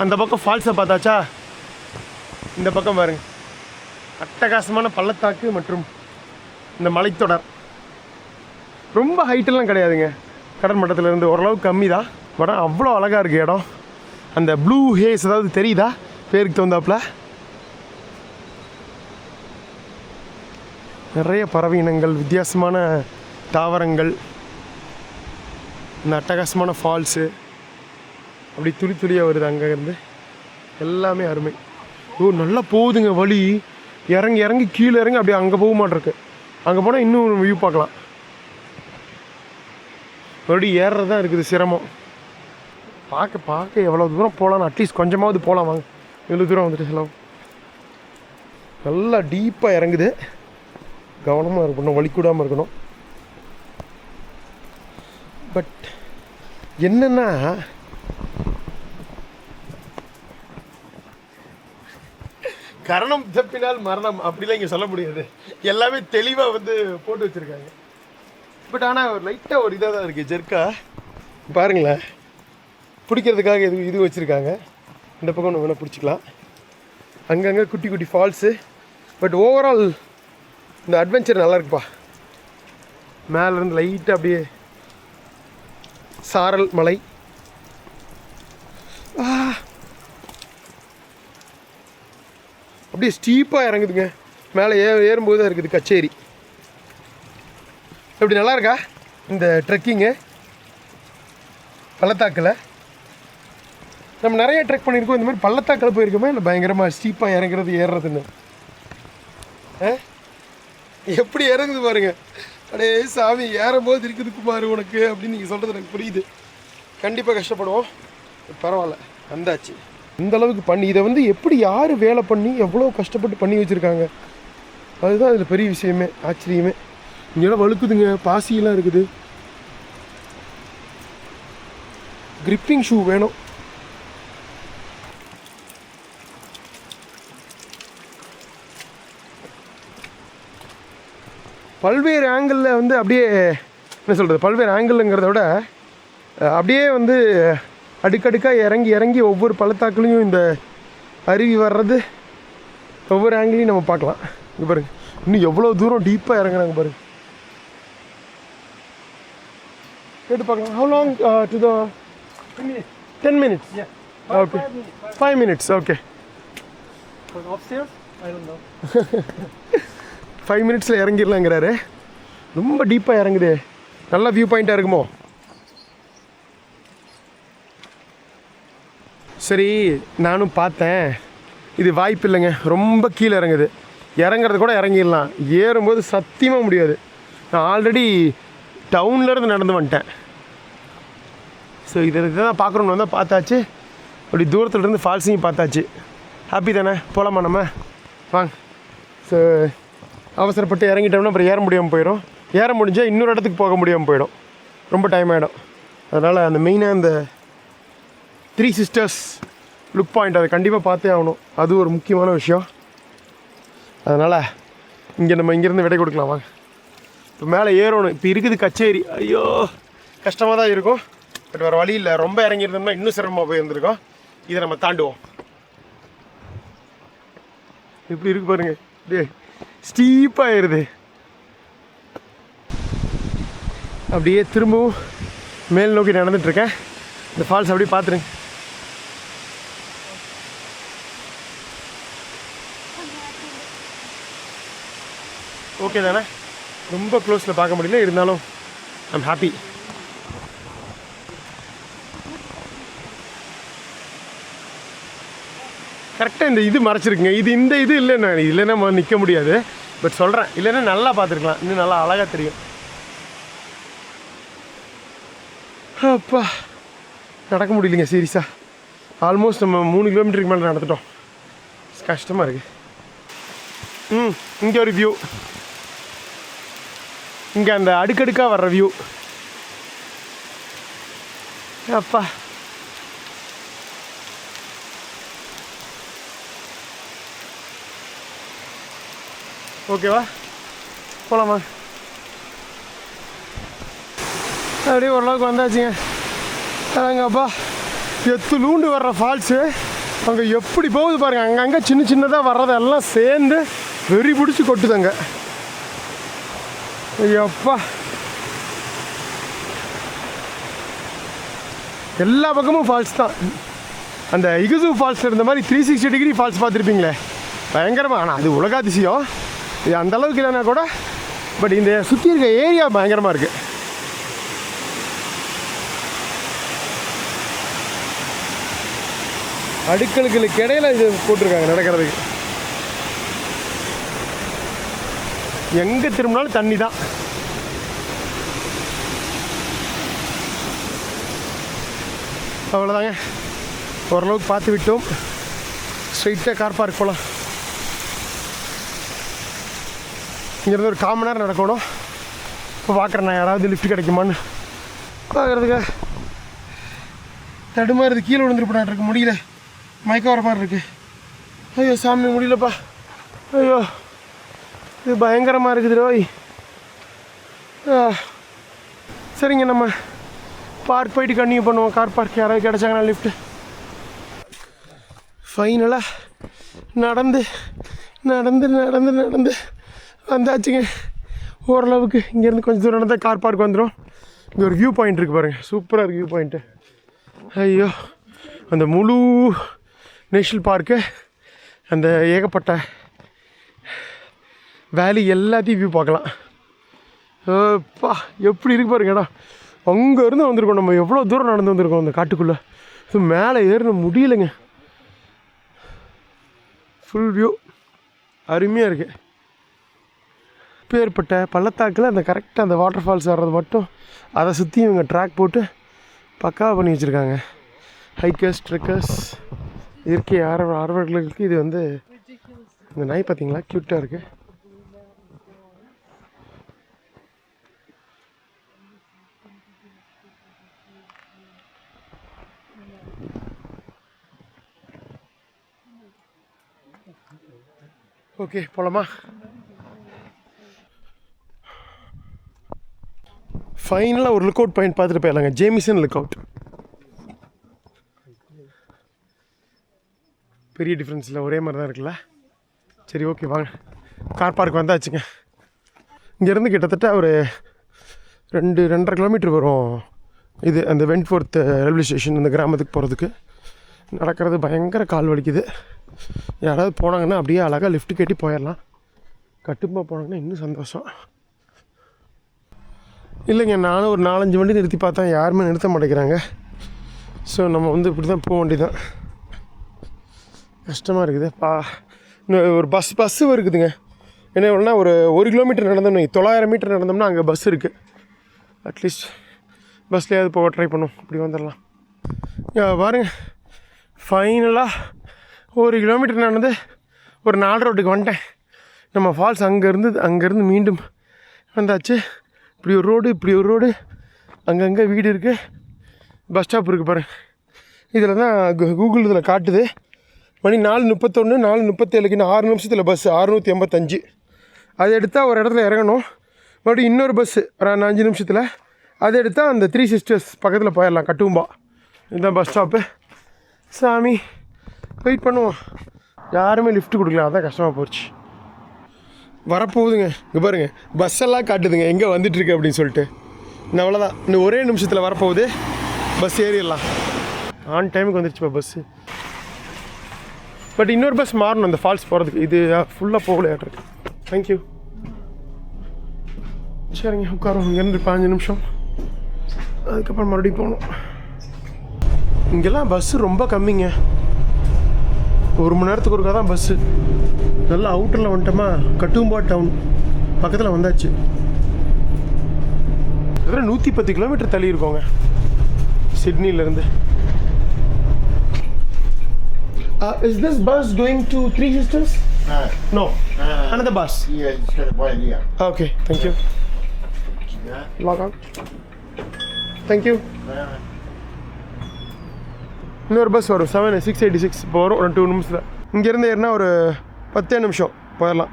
அந்த பக்கம் ஃபால்ஸை பார்த்தாச்சா, இந்த பக்கம் பாருங்க, அட்டகாசமான பள்ளத்தாக்கு மற்றும் இந்த மலைத்தொடர். ரொம்ப ஹைட்டெல்லாம் கிடையாதுங்க, கடல் மட்டத்திலேருந்து ஓரளவுக்கு கம்மி தான். பட் அவ்வளோ அழகாக இருக்குது இடம். அந்த ப்ளூ ஹேஸ் அதாவது தெரியுதா பேருக்கு தகுந்தாப்புல? நிறைய பறவை இனங்கள், வித்தியாசமான தாவரங்கள், இந்த அட்டகாசமான ஃபால்ஸு அப்படி துளி துளியாக வருது அங்கேருந்து. எல்லாமே அருமை. நல்லா போகுதுங்க வழி. இறங்கி கீழே இறங்கி அப்படியே அங்கே போக மாட்டிருக்கு. அங்கே போனால் இன்னும் வியூ பார்க்கலாம். மறுபடியும் ஏறுறது தான் இருக்குது சிரமம். பார்க்க எவ்வளோ தூரம் போகலான்னு அட்லீஸ்ட் கொஞ்சமாவது போகலாம். வாங்க, இவ்வளோ தூரம் வந்துட்டு செலவு. நல்லா டீப்பாக இறங்குது, கவனமாக இருக்கணும், வலிக்கூடாமல் இருக்கணும். பட் என்னென்னா கரணம் தப்பினால் மரணம் அப்படிலாம் இங்கே சொல்ல முடியாது. எல்லாமே தெளிவாக வந்து போட்டு வச்சுருக்காங்க. பட் ஆனால் ஒரு லைட்டாக ஒரு இதாக தான் இருக்குது, ஜெர்க்கா பாருங்களேன். பிடிக்கிறதுக்காக இது வச்சுருக்காங்க. இந்த பக்கம் ஒன்று வேணால் பிடிச்சிக்கலாம். அங்கங்கே குட்டி குட்டி ஃபால்ஸு. பட் ஓவரால் இந்த அட்வென்ச்சர் நல்லா இருக்குப்பா. மேலேருந்து லைட்டாக அப்படியே சாரல் மலை. அப்படியே ஸ்டீப்பாக இறங்குதுங்க. மேலே ஏறும்போது தான் இருக்குது கச்சேரி. எப்படி நல்லா இருக்கா இந்த ட்ரெக்கிங்கு பள்ளத்தாக்கில்? நம்ம நிறைய ட்ரெக் பண்ணியிருக்கோம். இந்த மாதிரி பள்ளத்தாக்கில் போயிருக்கோமே இல்லை பயங்கரமாக ஸ்டீப்பாக இறங்குறது ஏறுறதுன்னு. எப்படி இறங்குது பாருங்க. அடே சாமி, ஏறும்போது இருக்குது குமார் உனக்கு அப்படின்னு நீங்கள் சொல்கிறது எனக்கு புரியுது. கண்டிப்பாக கஷ்டப்படுவோம், பரவாயில்ல, வந்தாச்சு. இந்த அளவுக்கு பண்ணி இதை வந்து எப்படி யார் வேலை பண்ணி எவ்வளோ கஷ்டப்பட்டு பண்ணி வச்சுருக்காங்க, அதுதான் இதில் பெரிய விஷயமே, ஆச்சரியமே. இங்கெல்லாம் வழுக்குதுங்க, பாசியெல்லாம் இருக்குது. கிரிப்பிங் ஷூ வேணும். பல்வேறு ஆங்கிளில் வந்து அப்படியே என்ன சொல்கிறது, பல்வேறு ஆங்கிளுங்கிறத விட அப்படியே வந்து அடுக்கடுக்காக இறங்கி இறங்கி ஒவ்வொரு பள்ளத்தாக்குலையும் இந்த அருவி வர்றது ஒவ்வொரு ஆங்கிளையும் நம்ம பார்க்கலாம். இங்கே பாருங்க, இன்னும் எவ்வளோ தூரம் டீப்பாக இறங்குறாங்க பாருங்க. கேட்டு பார்க்கலாம். How long to the 10 minutes? Yeah. Okay. 5 minutes. Okay. Upstairs? I don't know. 5 minutesல இறங்கிடலாங்கிறாரு. ரொம்ப டீப்பாக இறங்குது. நல்ல வியூ பாயிண்ட்டாக இருக்குமோ? சரி, நானும் பார்த்தேன். இது வாய்ப்பு இல்லைங்க, ரொம்ப கீழே இறங்குது. இறங்குறது கூட இறங்கிடலாம், ஏறும்போது சத்தியமாக முடியாது. நான் ஆல்ரெடி டவுன்லேருந்து நடந்து வந்துட்டேன். ஸோ இதை தான் பார்க்குறோன்னு வந்தால் பார்த்தாச்சு. அப்படி தூரத்துலேருந்து ஃபால்ஸையும் பார்த்தாச்சு. ஹாப்பி தானே? போகலாமா நம்ம? வாங்க. ஸோ அவசரப்பட்டு இறங்கிட்டோம்னா அப்புறம் ஏற முடியாமல் போயிடும். ஏற முடிஞ்சால் இன்னொரு இடத்துக்கு போக முடியாமல் போயிடும், ரொம்ப டைம் ஆகிடும். அதனால் அந்த மெயினாக அந்த 3 Sisters லுக் பாயிண்ட் அதை கண்டிப்பாக பார்த்தே ஆகணும். அது ஒரு முக்கியமான விஷயம். அதனால் இங்கே நம்ம இங்கேருந்து விடை கொடுக்கலாம். வாங்க. இப்போ மேலே ஏறணும். இப்போ இருக்குது கச்சேரி. ஐயோ, கஷ்டமாக தான் இருக்கும், பட் வேறு வழி இல்லை. ரொம்ப இறங்கியிருந்தோம்னா இன்னும் சிரமமாக போய் இருந்திருக்கோம். இதை நம்ம தாண்டுவோம். இப்படி இருக்கு பாருங்க, டே ஸ்டீப்பாக ஏறுது. அப்படியே திரும்பவும் மேல் நோக்கி நடந்துட்டுருக்கேன். இந்த ஃபால்ஸ் அப்படியே பார்த்துருங்க. ஓகே தானே? ரொம்ப க்ளோஸில் பார்க்க முடியல, இருந்தாலும் ஐம் ஹாப்பி. கரெக்டாக இந்த இது மறைச்சிருக்குங்க. இந்த இது இல்லைன்னா நிற்க முடியாது. பட் சொல்கிறேன், இல்லைன்னா நல்லா பார்த்துருக்கலாம், இன்னும் நல்லா அழகாக தெரியும். அப்பா, நடக்க முடியலைங்க சீரியஸாக. ஆல்மோஸ்ட் நம்ம 3 கிலோமீட்டருக்கு மேலே நடந்துட்டோம். கஷ்டமாக இருக்குது. இங்கே ஒரு வியூ, இங்கே அந்த அடுக்கடுக்காக வர்ற வியூ. அப்பா, ஓகேவா? போகலாமா? அப்படியே ஓரளவுக்கு வந்தாச்சுங்க. அங்கப்பா எத்துலூண்டு வர்ற ஃபால்ஸு அங்கே எப்படி போகுது பாருங்கள். அங்கங்கே சின்ன சின்னதாக வர்றதெல்லாம் சேர்ந்து வெறி பிடிச்சி கொட்டுதுங்க. ஐயப்பா, எல்லா பக்கமும் ஃபால்ஸ் தான். அந்த இகுசு ஃபால்ஸில் இருந்த மாதிரி 360 டிகிரி ஃபால்ஸ் பார்த்துருப்பீங்களே, பயங்கரமாக. ஆனால் அது உலகாதிசயம், இது அந்தளவுக்கு இல்லைன்னா கூட, பட் இந்த சுற்றி இருக்க ஏரியா பயங்கரமாக இருக்குது. அடுக்களுக்கு இடையில இது போட்டிருக்காங்க நடக்கிறதுக்கு. எங்கே திரும்பினாலும் தண்ணி தான். அவ்வளோதாங்க, ஓரளவுக்கு பார்த்து விட்டோம். ஸ்ட்ரைட்டாக கார் பார்க் போகலாம். இங்கேருந்து ஒரு 1/4 மணி நேரம் நடக்கணும். இப்போ பார்க்குறேன் நான் யாராவது லிஃப்ட் கிடைக்குமான்னு. பார்க்குறதுக்கு தடுமாறுது, கீழே விழுந்துருப்படாட்டிருக்கு. முடியல, மயக்கம் வர மாதிரி இருக்குது. ஐயோ சாமி, முடியலப்பா. ஐயோ, இது பயங்கரமாக இருக்குது ரோய். சரிங்க, நம்ம பார்க் போயிட்டு கன்டினியூ பண்ணுவோம். கார் பார்க் யாராவது கிடச்சாங்கன்னா லிஃப்ட்டு. ஃபைனலாக நடந்து நடந்து நடந்து நடந்து வந்தாச்சுங்க ஓரளவுக்கு. இங்கேருந்து கொஞ்சம் தூரம் நடந்தால் கார் பார்க் வந்துடும். இங்கே ஒரு வியூ பாயிண்ட் இருக்குது பாருங்கள், சூப்பராக இருக்குது வியூ பாயிண்ட்டு. ஐயோ, அந்த முழு நேஷ்னல் பார்க்கு, அந்த ஏகப்பட்ட வேலி எல்லாத்தையும் வியூ பார்க்கலாம். அப்பா, எப்படி இருக்கு பாருங்க இடம். அங்கேருந்து வந்திருக்கோம் நம்ம, எவ்வளோ தூரம் நடந்து வந்திருக்கோம் அந்த காட்டுக்குள்ளே. ஸோ மேலே ஏறணும் முடியலைங்க. ஃபுல் வியூ அருமையாக இருக்குது. பேர்பட்ட பள்ளத்தாக்கில் அந்த கரெக்டாக அந்த வாட்டர் ஃபால்ஸ் வர்றது மட்டும், அதை சுற்றி இவங்க ட்ராக் போட்டு பக்காவாக பண்ணி வச்சுருக்காங்க. ஹைக்கர்ஸ், ட்ரெக்கர்ஸ் இயற்கை ஆர்வலர்களுக்கு இது வந்து இந்த நாய் பார்த்தீங்களா க்யூட்டாக இருக்குது. ஓகே போலாமா? ஃபைனலாக ஒரு லுக் அவுட் பாயிண்ட் பார்த்துட்டு போயிடலாங்க. Jamison look out. பெரிய டிஃப்ரென்ஸ் இல்லை, ஒரே மாதிரி தான் இருக்குல்ல. சரி ஓகே வாங்க, கார் பார்க் வந்தாச்சுங்க. இங்கேருந்து கிட்டத்தட்ட ஒரு 2-2.5 கிலோமீட்டர் வரும் இது அந்த வென்ட்ஃபோர்த் ரயில்வே ஸ்டேஷன் இந்த கிராமத்துக்கு போகிறதுக்கு. நடக்கிறது பயங்கர கால் வலிக்குது. யாராவது போனாங்கன்னா அப்படியே அழகாக லிஃப்ட் கட்டி போயிடலாம். கட்டுமா போனாங்கன்னா இன்னும் சந்தோஷம். இல்லைங்க, நானும் ஒரு 4-5 வண்டி நிறுத்தி பார்த்தேன், யாருமே நிறுத்த மாட்டேங்கிறாங்க. ஸோ நம்ம வந்து இப்படி தான் போக வேண்டியதான். கஷ்டமாக இருக்குது. இன்னும் ஒரு பஸ்ஸு இருக்குதுங்க. என்ன ஒன்றா ஒரு 1 கிலோமீட்டர் நடந்தோம்னா 900 மீட்டர் நடந்தோம்னா அங்கே பஸ் இருக்குது. அட்லீஸ்ட் பஸ்லேயாவது போக ட்ரை பண்ணும். இப்படி வந்துடலாம். பாருங்க, ஃபைனலாக 1 கிலோமீட்டர் நடந்து ஒரு 4 ரோட்டுக்கு வந்துட்டேன். நம்ம ஃபால்ஸ் அங்கேருந்து மீண்டும் வந்தாச்சு. இப்படி ஒரு ரோடு அங்கங்கே வீடு இருக்குது, பஸ் ஸ்டாப் இருக்குது பாருங்க. இதில் தான் கூகுள் இதில் காட்டுது மணி 4:31 4:37க்கு 6 நிமிஷத்தில் பஸ்ஸு 685. அதை எடுத்தால் ஒரு இடத்துல இறங்கணும், மறுபடியும் இன்னொரு பஸ்ஸு 5 நிமிஷத்தில் அதை எடுத்தால் அந்த 3 சிஸ்டர்ஸ் பக்கத்தில் போயிடலாம். கட்டும்பா இதுதான் பஸ் ஸ்டாப்பு. சாமி வெயிட் பண்ணுவோம். யாருமே லிஃப்ட் கொடுக்கல, அதான் கஷ்டமாக போச்சு. வரப்போகுதுங்க, இங்கே பாருங்கள் பஸ்ஸெல்லாம் காட்டுதுங்க எங்கே வந்துட்டுருக்கு அப்படின்னு சொல்லிட்டு. இன்னும் அவ்வளோதான், இன்னும் ஒரே நிமிஷத்தில் வரப்போகுது. பஸ் ஏறிடலாம். ஆன் டைமுக்கு வந்துருச்சுப்பா பஸ்ஸு. பட் இன்னொரு பஸ் மாறணும் அந்த ஃபால்ஸ் போகிறதுக்கு. இது ஃபுல்லாக போகலையாட்டிருக்கு. தேங்க்யூ. சரிங்க உட்காரோம். இங்கேருந்து 5 நிமிஷம், அதுக்கப்புறம் மறுபடியும் போகணும். இங்கெல்லாம் பஸ்ஸு ரொம்ப கம்மிங்க. 1 மணி நேரத்துக்கு ஒருக்கா தான் பஸ்ஸு. நல்லா அவுட்டரில் வந்துட்டோமா, கட்டும்பா டவுன் பக்கத்தில் வந்தாச்சு. இதெல்லாம் 110 கிலோமீட்டர் தள்ளி இருக்கோங்க சிட்னிலேருந்து. Is this bus going to 3 Sisters? No. Another bus? Yeah, it's got a one here. Okay, thank you. Log out. Thank you. இன்னொரு பஸ் வரும் 686 இப்போ வரும் ஒரு 2 நிமிஷத்தில். இங்கேருந்து ஏறினா ஒரு 10 நிமிஷம் போயிடலாம்.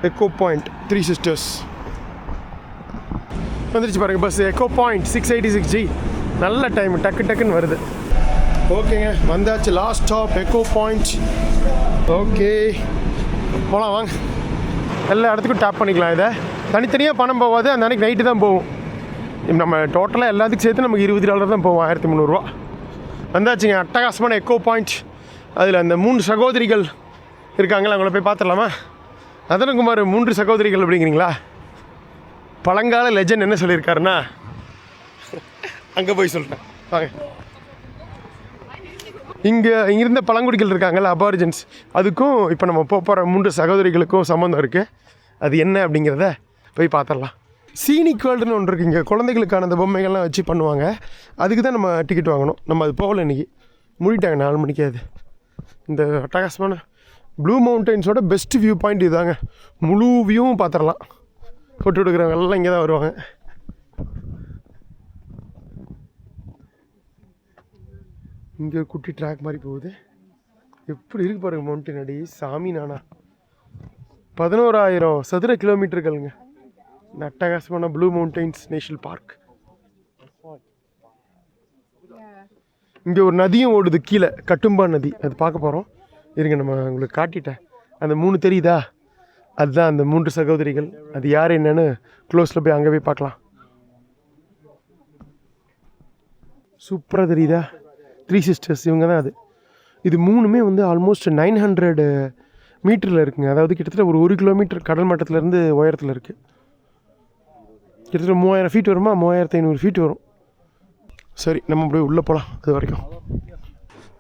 எக்கோ பாயிண்ட் 3 சிஸ்டர்ஸ் வந்துருச்சு பாருங்கள் பஸ். Echo point 686G. நல்ல டைம், டக்குன்னு வருது. ஓகேங்க வந்தாச்சு. Last stop echo point. Okay போகலாம் வாங்க. எல்லா இடத்துக்கும் டேப் பண்ணிக்கலாம். இதை தனித்தனியாக பணம் போகாது, அந்த அன்றைக்கி நைட்டு தான் போகும். நம்ம டோட்டலாக எல்லாத்துக்கும் சேர்த்து நமக்கு $20 தான் போவோம், 1300 வந்தாச்சுங்க. அட்டகாசமான எக்கோ பாயிண்ட். அதில் அந்த 3 சகோதரிகள் இருக்காங்களா, அவங்கள போய் பார்த்துடலாமா? அதனகுமார் 3 சகோதரிகள் அப்படிங்கிறீங்களா? பழங்கால லெஜண்ட் என்ன சொல்லியிருக்காருன்னா அங்கே போய் சொல்கிறேன் வாங்க. இங்கிருந்த பழங்குடிகள் இருக்காங்கள்ல, அபாரிஜன்ஸ், அதுக்கும் இப்போ நம்ம போகிற 3 சகோதரிகளுக்கும் சம்மந்தம் இருக்குது. அது என்ன அப்படிங்கிறத போய் பார்த்துடலாம். சீனிக் வேர்ல்டுன்னு ஒன்று இருக்குது. இங்கே குழந்தைகளுக்கான அந்த பொம்மைகள்லாம் வச்சு பண்ணுவாங்க. அதுக்கு தான் நம்ம டிக்கெட் வாங்கணும். நம்ம அது போகல இன்றைக்கி, மூடிட்டாங்க 4 மணிக்கு. அது இந்த அட்டகாசமான ப்ளூ மவுண்டன்ஸோட பெஸ்ட் வியூ பாயிண்ட் இதுதாங்க. முழு வியூவும் பார்த்துடலாம். ஃபோட்டோ எடுக்கிறவங்க எல்லாம் இங்கே தான் வருவாங்க. இங்கே குட்டி ட்ராக் மாதிரி போகுது. எப்படி இருக்கு பாருங்க மவுண்டன் அடி. சாமி நானா 11,000 சதுர கிலோமீட்டர்களுங்க இந்த அட்டகாசமான ப்ளூ மவுண்டன்ஸ் நேஷனல் பார்க். இங்கே ஒரு நதியும் ஓடுது கீழே, கட்டும்பா நதி. அது பார்க்க போகிறோம். இருங்க, நம்ம உங்களுக்கு காட்டிட்டேன். அந்த 3 தெரியுதா, அதுதான் அந்த 3 சகோதரிகள். அது யார் என்னன்னு க்ளோஸில் போய் அங்கே போய் பார்க்கலாம். சூப்பராக தெரியுதா? 3 சிஸ்டர்ஸ் இவங்க தான். அது இது 3மே வந்து ஆல்மோஸ்ட் 900 மீட்டரில் இருக்குங்க. அதாவது கிட்டத்தட்ட ஒரு 1 கிலோமீட்டர் கடல் மட்டத்திலேருந்து உயரத்தில் இருக்குது. கிட்டத்தட்ட 3000 ஃபீட் வருமா, 3500 ஃபீட் வரும். சரி நம்ம அப்படியே உள்ளே போகலாம். அது வரைக்கும்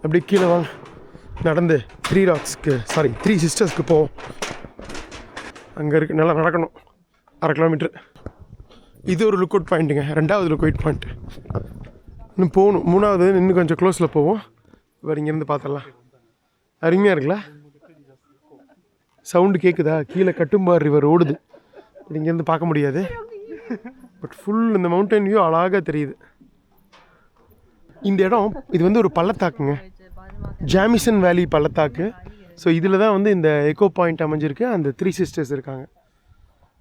அப்படியே கீழே வாங்க. நடந்து 3 சிஸ்டர்ஸ்க்கு போவோம். அங்கே இருக்குது, நல்லா நடக்கணும். 1/2 கிலோமீட்ரு. இது ஒரு லுக் அவுட் பாயிண்ட்டுங்க. 2வது லுக் அவுட் பாயிண்ட்டு. இன்னும் போகணும். 3வது இன்னும் கொஞ்சம் க்ளோஸில் போவோம். இவர் இங்கேருந்து பார்த்துடலாம். அருமையாக இருக்குல்ல? சவுண்டு கேட்குதா? கீழே கட்டும்பார் ரிவர் ஓடுது. இங்கேருந்து பார்க்க முடியாது, பட் ஃபுல் இந்த மவுண்டன் வியூ அழகாக தெரியுது. இந்த இடம் இது வந்து ஒரு பள்ளத்தாக்குங்க, ஜாமிசன் வேலி பள்ளத்தாக்கு. ஸோ இதில் தான் வந்து இந்த எக்கோ பாயிண்ட் அமைஞ்சிருக்கு. அந்த 3 சிஸ்டர்ஸ் இருக்காங்க.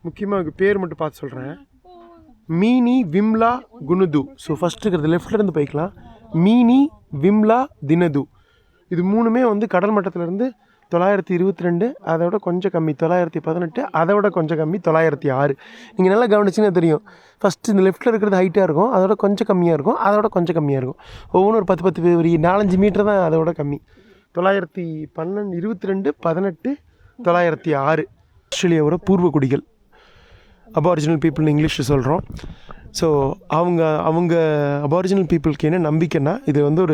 முக்கியமாக பேர் மட்டும் பார்த்து சொல்கிறேன். மீனி, விம்லா, குனுது. ஸோ ஃபஸ்ட்டு இருக்கிறது லெஃப்ட்லேருந்து போய்க்கலாம். மீனி, விம்லா, தினது. இது 3மே வந்து கடல் மட்டத்திலேருந்து 922, அதோட கொஞ்சம் கம்மி 918, அதோட கொஞ்சம் கம்மி 906. நீங்கள் நல்லா கவனிச்சிங்கன்னா தெரியும். ஃபஸ்ட்டு இந்த லெஃப்ட்டில் இருக்கிறது ஹைட்டாக இருக்கும், அதோட கொஞ்சம் கம்மியாக இருக்கும், அதோட கொஞ்சம் கம்மியாக இருக்கும். ஒவ்வொன்றும் ஒரு 10 ஒரு 4-5 மீட்டர் தான் அதோட கம்மி. 922, 18, 906. ஆஸ்திரேலியாவோட பூர்வ குடிகள், அபாரிஜினல் பீப்புள்னு இங்கிலீஷில் சொல்கிறோம். ஸோ அவங்க அபாரிஜினல் பீப்புளுக்கு என்ன நம்பிக்கைன்னா, இது வந்து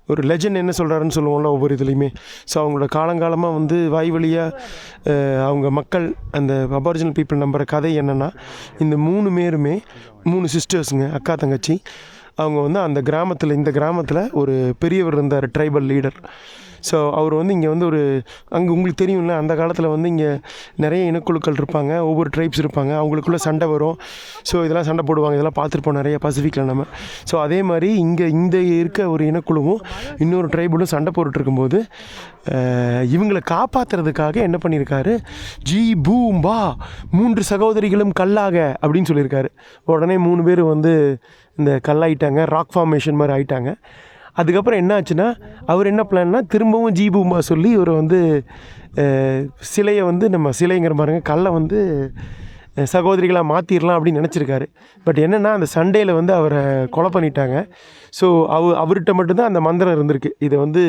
ஒரு லெஜண்ட் என்ன சொல்கிறாருன்னு சொல்லுவோம்ல ஒவ்வொரு இதுலேயுமே. ஸோ அவங்களோட காலங்காலமாக வந்து வாய் வழியாக அவங்க மக்கள் அந்த அபாரிஜினல் பீப்புள் நம்புகிற கதை என்னென்னா, இந்த 3 பேருமே 3 சிஸ்டர்ஸுங்க, அக்கா தங்கச்சி. அவங்க வந்து அந்த கிராமத்தில், இந்த கிராமத்தில் ஒரு பெரியவர் இருந்தார், ட்ரைபல் லீடர். ஸோ அவர் வந்து இங்கே வந்து அங்கே உங்களுக்கு தெரியும்ல, அந்த காலத்தில் வந்து இங்கே நிறைய இனக்குழுக்கள் இருப்பாங்க, ஒவ்வொரு ட்ரைப்ஸ் இருப்பாங்க, அவங்களுக்குள்ளே சண்டை வரும். ஸோ இதெல்லாம் சண்டை போடுவாங்க, இதெல்லாம் பார்த்துருப்போம் நிறைய பசிஃபிக்கில் நம்ம. ஸோ அதே மாதிரி இந்த இருக்க ஒரு இனக்குழுவும் இன்னொரு ட்ரைபுலும் சண்டை போட்டுருக்கும்போது இவங்களை காப்பாற்றுறதுக்காக என்ன பண்ணியிருக்காரு, ஜி பூம்பா 3 சகோதரிகளும் கல்லாக அப்படின்னு சொல்லியிருக்காரு. உடனே 3 பேர் வந்து இந்த கல்லாயிட்டாங்க, ராக் ஃபார்மேஷன் மாதிரி ஆயிட்டாங்க. அதுக்கப்புறம் என்ன ஆச்சுன்னா, அவர் என்ன பிளான்னா, திரும்பவும் ஜீபூம்பா சொல்லி இவர் வந்து சிலையை வந்து நம்ம சிலைங்கிற பாருங்க கல்லை வந்து சகோதரிகளாக மாற்றிடலாம் அப்படின்னு நினச்சிருக்காரு. பட் என்னென்னா, அந்த சண்டேயில் வந்து அவரை கொலை பண்ணிட்டாங்க. ஸோ அவர்கிட்ட மட்டும்தான் அந்த மந்திரம் இருந்திருக்கு, இதை வந்து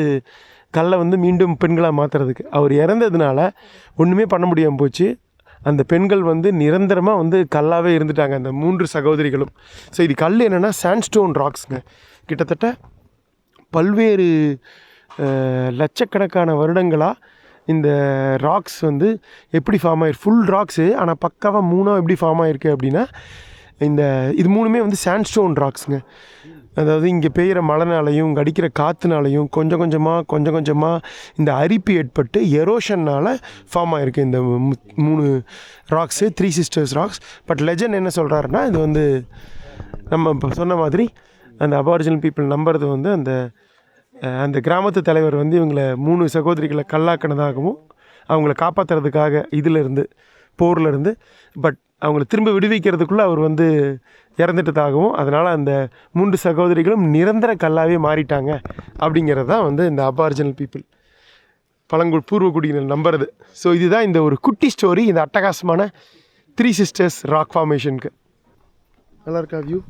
கல்லை வந்து மீண்டும் பெண்களாக மாற்றுறதுக்கு. அவர் இறந்ததுனால ஒன்றுமே பண்ண முடியாமல் போச்சு. அந்த பெண்கள் வந்து நிரந்தரமாக வந்து கல்லாகவே இருந்துட்டாங்க, அந்த 3 சகோதரிகளும். ஸோ இது கல் என்னென்னா சாண்ட்ஸ்டோன் ராக்ஸுங்க. கிட்டத்தட்ட பல்வேறு லட்சக்கணக்கான வருடங்களாக இந்த ராக்ஸ் வந்து எப்படி ஃபார்ம் ஆகிருக்கு, ஃபுல் ராக்ஸு, ஆனால் பக்காவாக 3 எப்படி ஃபார்ம் ஆகிருக்கு அப்படின்னா, இது 3மே வந்து சாண்ட்ஸ்டோன் ராக்ஸுங்க. அதாவது இங்கே பெய்கிற மழைனாலையும் இங்கே அடிக்கிற காற்றுனாலையும் கொஞ்சம் கொஞ்சமாக இந்த அரிப்பு ஏற்பட்டு எரோஷன்னால் ஃபார்ம் ஆகிருக்கு இந்த 3 rocks, 3 sisters rocks. But legend என்ன சொல்கிறாருன்னா, இது வந்து நம்ம இப்போ சொன்ன மாதிரி அந்த அபாரிஜினல் பீப்புள் நம்புறது வந்து அந்த கிராமத்து தலைவர் வந்து இவங்களை 3 சகோதரிகளை கல்லாக்கினதாகவும், அவங்கள காப்பாற்றுறதுக்காக இதிலேருந்து போர்லேருந்து, பட் அவங்கள திரும்ப விடுவிக்கிறதுக்குள்ளே அவர் வந்து இறந்துட்டதாகவும், அதனால் அந்த 3 சகோதரிகளும் நிரந்தர கல்லாகவே மாறிட்டாங்க அப்படிங்கிறது தான் வந்து இந்த அபாரிஜினல் பீப்புள் பழங்குடி பூர்வக்குடியினர் நம்புறது. ஸோ இதுதான் இந்த ஒரு குட்டி ஸ்டோரி, இந்த அட்டகாசமான 3 சிஸ்டர்ஸ் ராக் ஃபார்மேஷனுக்கு. நல்லா இருக்கா வியூ?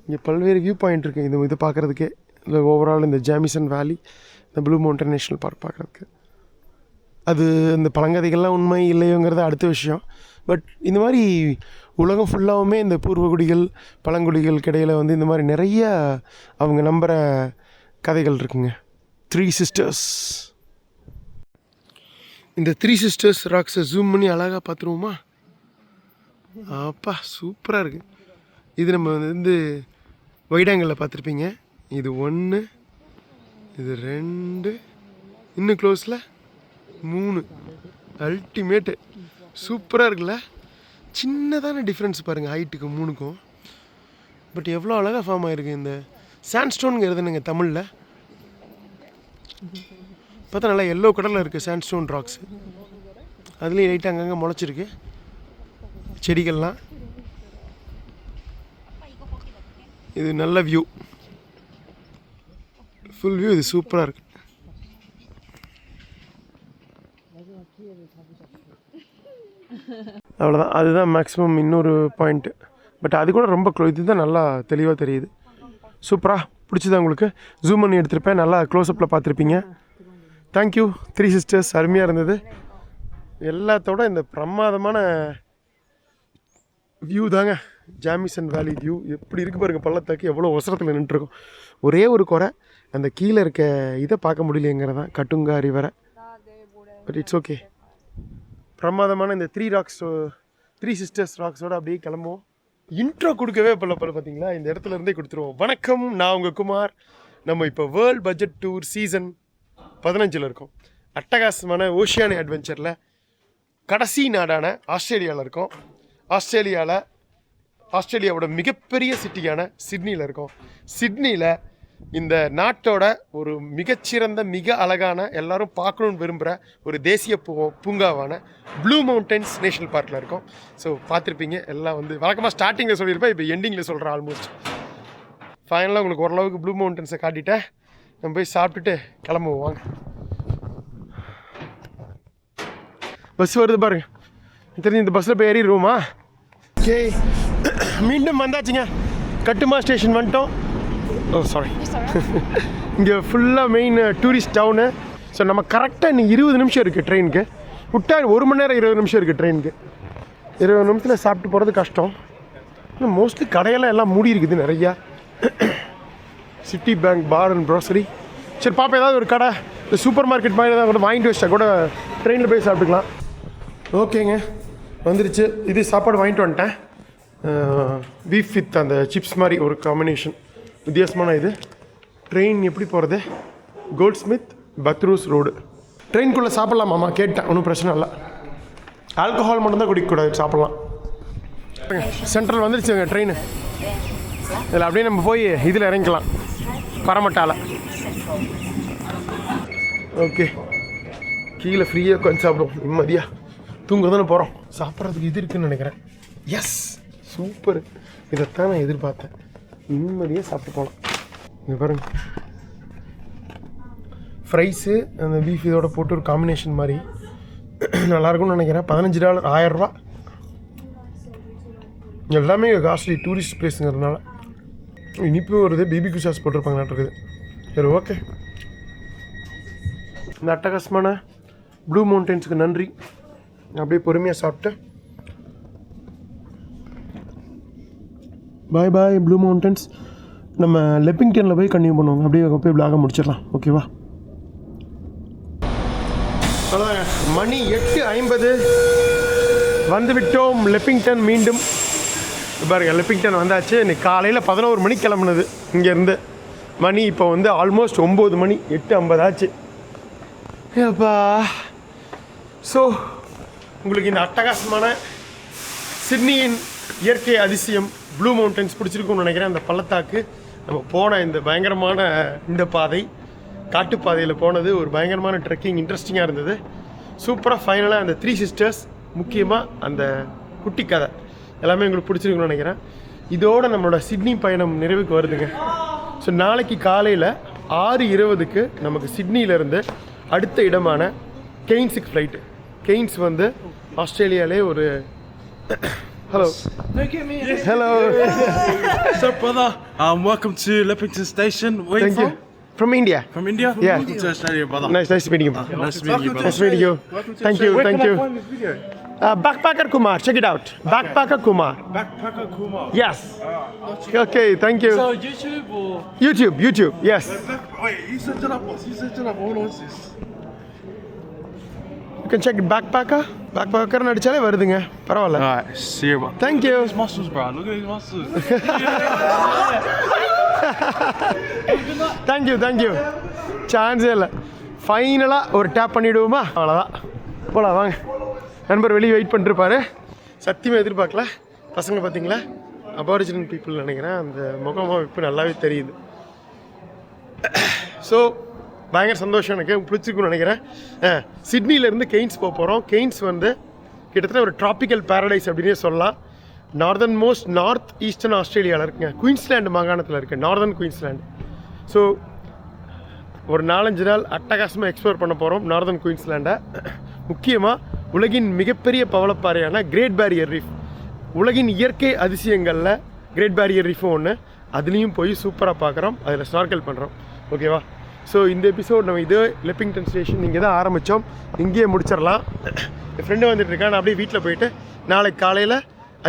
இங்கே பல்வேறு வியூ பாயிண்ட் இருக்குது இது பார்க்குறதுக்கே. இல்லை ஓவரால் இந்த ஜாமிசன் வேலி, இந்த ப்ளூ மவுண்டன் நேஷ்னல் பார்க் பார்க்குறதுக்கு. அது இந்த பழங்கதைகள்லாம் உண்மை இல்லையோங்கிறது அடுத்த விஷயம். பட் இந்த மாதிரி உலகம் ஃபுல்லாகவுமே இந்த பூர்வகுடிகள் பழங்குடிகளுக்கு இடையில் வந்து இந்த மாதிரி நிறைய அவங்க நம்புகிற கதைகள் இருக்குங்க. 3 சிஸ்டர்ஸ். இந்த 3 சிஸ்டர்ஸ் ராக்ஸை ஜூம் பண்ணி அழகாக பார்த்துருவோமா? அப்பா சூப்பராக இருக்குது. இது நம்ம வந்து வைடாங்கலில் பார்த்துருப்பீங்க. இது 1, இது 2, இன்னும் க்ளோஸில் 3. அல்டிமேட்டு, சூப்பராக இருக்குல்ல? சின்னதான டிஃப்ரென்ஸ் பாருங்கள் ஹைட்டுக்கு 3க்கும். பட் எவ்வளோ அழகாக ஃபார்ம் ஆகிருக்கு. இந்த சாண்ட்ஸ்டோனுங்கிறது என்னங்க தமிழில் பார்த்தா நல்லா எல்லோ கலரில் இருக்குது சாண்ட்ஸ்டோன் ராக்ஸு. அதுலேயும் லைட்டாக அங்கங்கே முளைச்சிருக்கு செடிகள்லாம். இது நல்ல வியூ, ஃபுல் வியூ. இது சூப்பராக இருக்குது. அவ்வளோதான், அதுதான் மேக்ஸிமம் இன்னொரு பாயிண்ட்டு. பட் அது கூட ரொம்ப இதுதான் நல்லா தெளிவாக தெரியுது. சூப்பராக பிடிச்சதா உங்களுக்கு? ஜூம் பண்ணி எடுத்திருப்பேன், நல்லா க்ளோஸ்அப்பில் பார்த்துருப்பீங்க. தேங்க்யூ 3 சிஸ்டர்ஸ், அருமையாக இருந்தது. எல்லாத்தோட இந்த பிரமாதமான வியூ தாங்க ஜாமிசன் வேலி வியூ. எப்படி இருக்குது பாருங்கள், பள்ளத்தாக்கு எவ்வளோ அவசரத்தில் நின்றுருக்கும். ஒரே ஒரு குறை, அந்த கீழே இருக்க இதை பார்க்க முடியலைங்கிறதான், கட்டுங்கா ரிவரை. But it's okay. பிரமாதமான இந்த 3 சிஸ்டர்ஸ் ராக்ஸோடு அப்படியே கிளம்புவோம். இன்ட்ரோ கொடுக்கவே பல பார்த்தீங்களா, இந்த இடத்துல இருந்தே கொடுத்துருவோம். வணக்கம், நான் உங்கள் குமார். நம்ம இப்போ வேர்ல்ட் பட்ஜெட் டூர் சீசன் 15 இருக்கோம். அட்டகாசமான ஓஷியானிக் அட்வென்ச்சரில் கடைசி நாடான ஆஸ்திரேலியாவில் இருக்கோம். ஆஸ்திரேலியாவோட மிகப்பெரிய சிட்டியான சிட்னியில் இருக்கோம். சிட்னியில் இந்த நாட்டோட ஒரு மிகச்சிறந்த மிக அழகான எல்லாரும் பார்க்கணுன்னு விரும்புகிற ஒரு தேசிய பூங்காவான ப்ளூ மவுண்டன்ஸ் நேஷனல் பார்க்கில் இருக்கோம். ஸோ பார்த்துருப்பீங்க எல்லாம் வந்து வழக்கமாக ஸ்டார்டிங்கில் சொல்லியிருப்பேன், இப்போ எண்டிங்கில் சொல்கிறேன். ஆல்மோஸ்ட் ஃபைனலாக உங்களுக்கு ஓரளவுக்கு ப்ளூ மவுண்டன்ஸை காட்டிட்டேன். நம்ம போய் சாப்பிட்டுட்டு கிளம்புவோம். வாங்க, பஸ் வருது பாருங்க. தெரிஞ்சு இந்த பஸ்ஸில் போய் ஏறிடுவோமா? ஓகே, மீண்டும் வந்தாச்சுங்க. கட்டுமா ஸ்டேஷன் வந்துட்டோம். ஓ சாரி, இங்கே ஃபுல்லாக மெயின் டூரிஸ்ட் டவுனு. ஸோ நம்ம கரெக்டாக இன்னைக்கு 20 நிமிஷம் இருக்குது ட்ரெயினுக்கு. விட்டா 1 மணி நேரம் 20 நிமிஷம் இருக்குது ட்ரெயினுக்கு. 20 நிமிஷத்தில் சாப்பிட்டு போகிறது கஷ்டம். ஆனால் மோஸ்ட்லி கடையெல்லாம் எல்லாம் மூடி இருக்குது நிறையா. City bank bar and grocery. சரி பாப்பா, ஏதாவது ஒரு கடை இந்த சூப்பர் மார்க்கெட் மாதிரி ஏதாவது கூட வாங்கிட்டு வச்சா கூட ட்ரெயினில் போய் சாப்பிட்டுக்கலாம். ஓகேங்க, வந்துருச்சு. இது சாப்பாடு வாங்கிட்டு வந்துட்டேன். பீஃப் வித் அந்த சிப்ஸ் மாதிரி ஒரு காம்பினேஷன், வித்தியாசமான இது. ட்ரெயின் எப்படி போகிறது? கோல்ட்ஸ்மித் பத்ரூஸ் ரோடு. ட்ரெயின்குள்ளே சாப்பிட்லாமாம்மா? கேட்டேன், ஒன்றும் பிரச்சனை இல்லை. ஆல்கஹால் மட்டும்தான் குடிக்கக்கூடாது, சாப்பிட்லாம். சென்ட்ரல் வந்துருச்சுங்க ட்ரெயின். இதில் அப்படியே நம்ம போய் இதில் இறங்கிக்கலாம், பரமட்டால. ஓகே, கீழே ஃப்ரீயாக கொஞ்சம் சாப்பிடுவோம், நிம்மதியாக. தூங்க தானே போகிறோம். சாப்பிட்றதுக்கு இது இருக்குதுன்னு நினைக்கிறேன். Yes, super. இதைத்தான் நான் எதிர்பார்த்தேன். நிம்மதியாக சாப்பிட்டு போகலாம். இங்கே பாருங்க, ஃப்ரைஸு அந்த பீஃப் இதோட போட்டு ஒரு காம்பினேஷன் மாதிரி நல்லாயிருக்கும்னு நினைக்கிறேன். $15, $1000. எல்லாமே காஸ்ட்லி டூரிஸ்ட் பிளேஸுங்கிறதுனால. இனிப்பு வருது, பிபிக்யூ சாஸ் போட்டிருப்பாங்க இருக்குது. சரி, ஓகே. இந்த அட்டகாசமான ப்ளூ மவுண்டன்ஸுக்கு நன்றி. அப்படியே பொறுமையாக சாப்பிட்டு பாய் பாய் ப்ளூ மவுண்டன்ஸ். நம்ம லெப்பிங்டனில் போய் கண்டினியூ பண்ணுவோம். அப்படியே போய் பிளாக முடிச்சிடலாம். ஓகேவா? அவ்வளோதாங்க, மணி 8:50 வந்துவிட்டோம் லெப்பிங்டன். மீண்டும் பாருங்க, லெப்பிங்டன் வந்தாச்சு. இன்னைக்கு காலையில் 11 மணிக்கு கிளம்புனது இங்கேருந்து. மணி இப்போ வந்து ஆல்மோஸ்ட் 9 மணி, 8:50 ஆச்சு. ஏப்பா. ஸோ உங்களுக்கு இந்த அட்டகாசமான சிட்னியின் இயற்கை அதிசயம் ப்ளூ மவுண்டன்ஸ் பிடிச்சிருக்கும்னு நினைக்கிறேன். அந்த பள்ளத்தாக்கு நம்ம போன இந்த பயங்கரமான இந்த பாதை, காட்டுப்பாதையில் போனது ஒரு பயங்கரமான ட்ரெக்கிங், இன்ட்ரெஸ்டிங்காக இருந்தது. சூப்பராக ஃபைனலாக அந்த 3 சிஸ்டர்ஸ், முக்கியமாக அந்த குட்டி கதை எல்லாமே உங்களுக்கு பிடிச்சிருக்குன்னு நினைக்கிறேன். இதோடு நம்மளோட சிட்னி பயணம் நிறைவுக்கு வருதுங்க. ஸோ நாளைக்கு காலையில் 6:20க்கு நமக்கு சிட்னியிலேருந்து அடுத்த இடமான கெய்ன்ஸுக்கு ஃப்ளைட்டு. கெய்ன்ஸ் வந்து ஆஸ்திரேலியாவிலே ஒரு hello. Hello. What's up, brother? Welcome to Leppington Station. Where Thank you you. from? From India. From India? Yeah. Welcome to Australia, brother. Nice meeting you. Nice to meet you, brother. Nice meeting you. Thank you. Thank you. Find this video. Backpacker Kumar, check it out. Backpacker Kumar. Backpacker Kumar. Yes. Okay, thank you. So YouTube or YouTube. Yes. Wait, you set it up, boss. You set it up. Hold on, sis. You can check backpacker. Backpacker நடிச்சாலே வருதுங்க. பரவாயில்ல. Alright, see you, bro. Thank you. These muscles, bro. Look at these muscles. Thank you. சான்ஸே இல்லை. ஃபைனலாக ஒரு tape பண்ணிவிடுவோமா? அவ்வளோதான், போகலாம் வாங்க. நண்பர் வெளியே வெயிட் பண்ணிருப்பாரு. சத்தியமாக எதிர்பார்க்கல. பசங்க பார்த்தீங்களா, அபாரிஜினல் பீப்புள் நினைக்கிறேன். அந்த முகமாக இப்போ நல்லாவே தெரியுது. ஸோ பயங்கர சந்தோஷம், எனக்கு பிடிச்சிருக்குன்னு நினைக்கிறேன். சிட்னிலேருந்து கெய்ன்ஸ் போக போகிறோம். கெய்ன்ஸ் வந்து கிட்டத்தட்ட ஒரு ட்ராபிக்கல் பேரடைஸ் அப்படின்னே சொல்லலாம். நார்த் ஈஸ்டர்ன் ஆஸ்திரேலியாவில் இருக்குங்க. குயின்ஸ்லாண்டு மாகாணத்தில் இருக்குது, நார்தர்ன் குயின்ஸ்லாண்டு. ஸோ ஒரு 4-5 நாள் அட்டகாசமாக எக்ஸ்ப்ளோர் பண்ண போகிறோம் நார்தர்ன் குயின்ஸ்லாண்டை. முக்கியமாக உலகின் மிகப்பெரிய பவளப்பாறையான கிரேட் பேரியர் ரீஃப், உலகின் இயற்கை அதிசயங்களில் கிரேட் பேரியர் ரீஃபும் ஒன்று. அதுலேயும் போய் சூப்பராக பார்க்குறோம், அதில் ஸ்நார்க்கல் பண்ணுறோம். ஓகேவா? ஸோ இந்த எபிசோட் நம்ம இதே லெப்பிங்டன் ஸ்டேஷன் இங்கே தான் ஆரம்பித்தோம், இங்கேயே முடிச்சிடலாம். என் ஃப்ரெண்டு வந்துட்டு இருக்கான். நான் அப்படியே வீட்டில் போயிட்டு நாளைக்கு காலையில்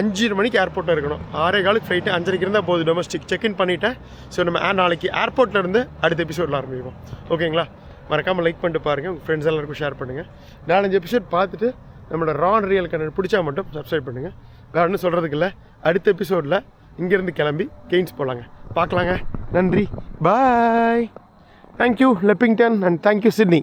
5 மணிக்கு ஏர்போர்ட்டில் இருக்கணும். 6:15 ஃப்ளைட்டு, 5:30 இருந்தால் போதும். டொமஸ்டிக் செக்இன் பண்ணிவிட்டேன். ஸோ நம்ம நாளைக்கு ஏர்போர்ட்லேருந்து அடுத்த எபிசோடில் ஆரம்பிப்போம். ஓகேங்களா? மறக்காமல் லைக் பண்ணிட்டு பாருங்கள், உங்கள் ஃப்ரெண்ட்ஸ் எல்லாருக்கும் ஷேர் பண்ணுங்கள். 4-5 எபிசோட் பார்த்துட்டு நம்மளோட ரான் ரியல் கண்டென்ட் பிடிச்சா மட்டும் சப்ஸ்கிரைப் பண்ணுங்கள். வேறு ஒன்றும் சொல்கிறதுக்கு இல்லை. அடுத்த எபிசோடில் இங்கேருந்து கிளம்பி கெய்ன்ஸ் போகலாங்க. பார்க்கலாங்க. நன்றி, bye. Thank you Leppington and thank you Sydney.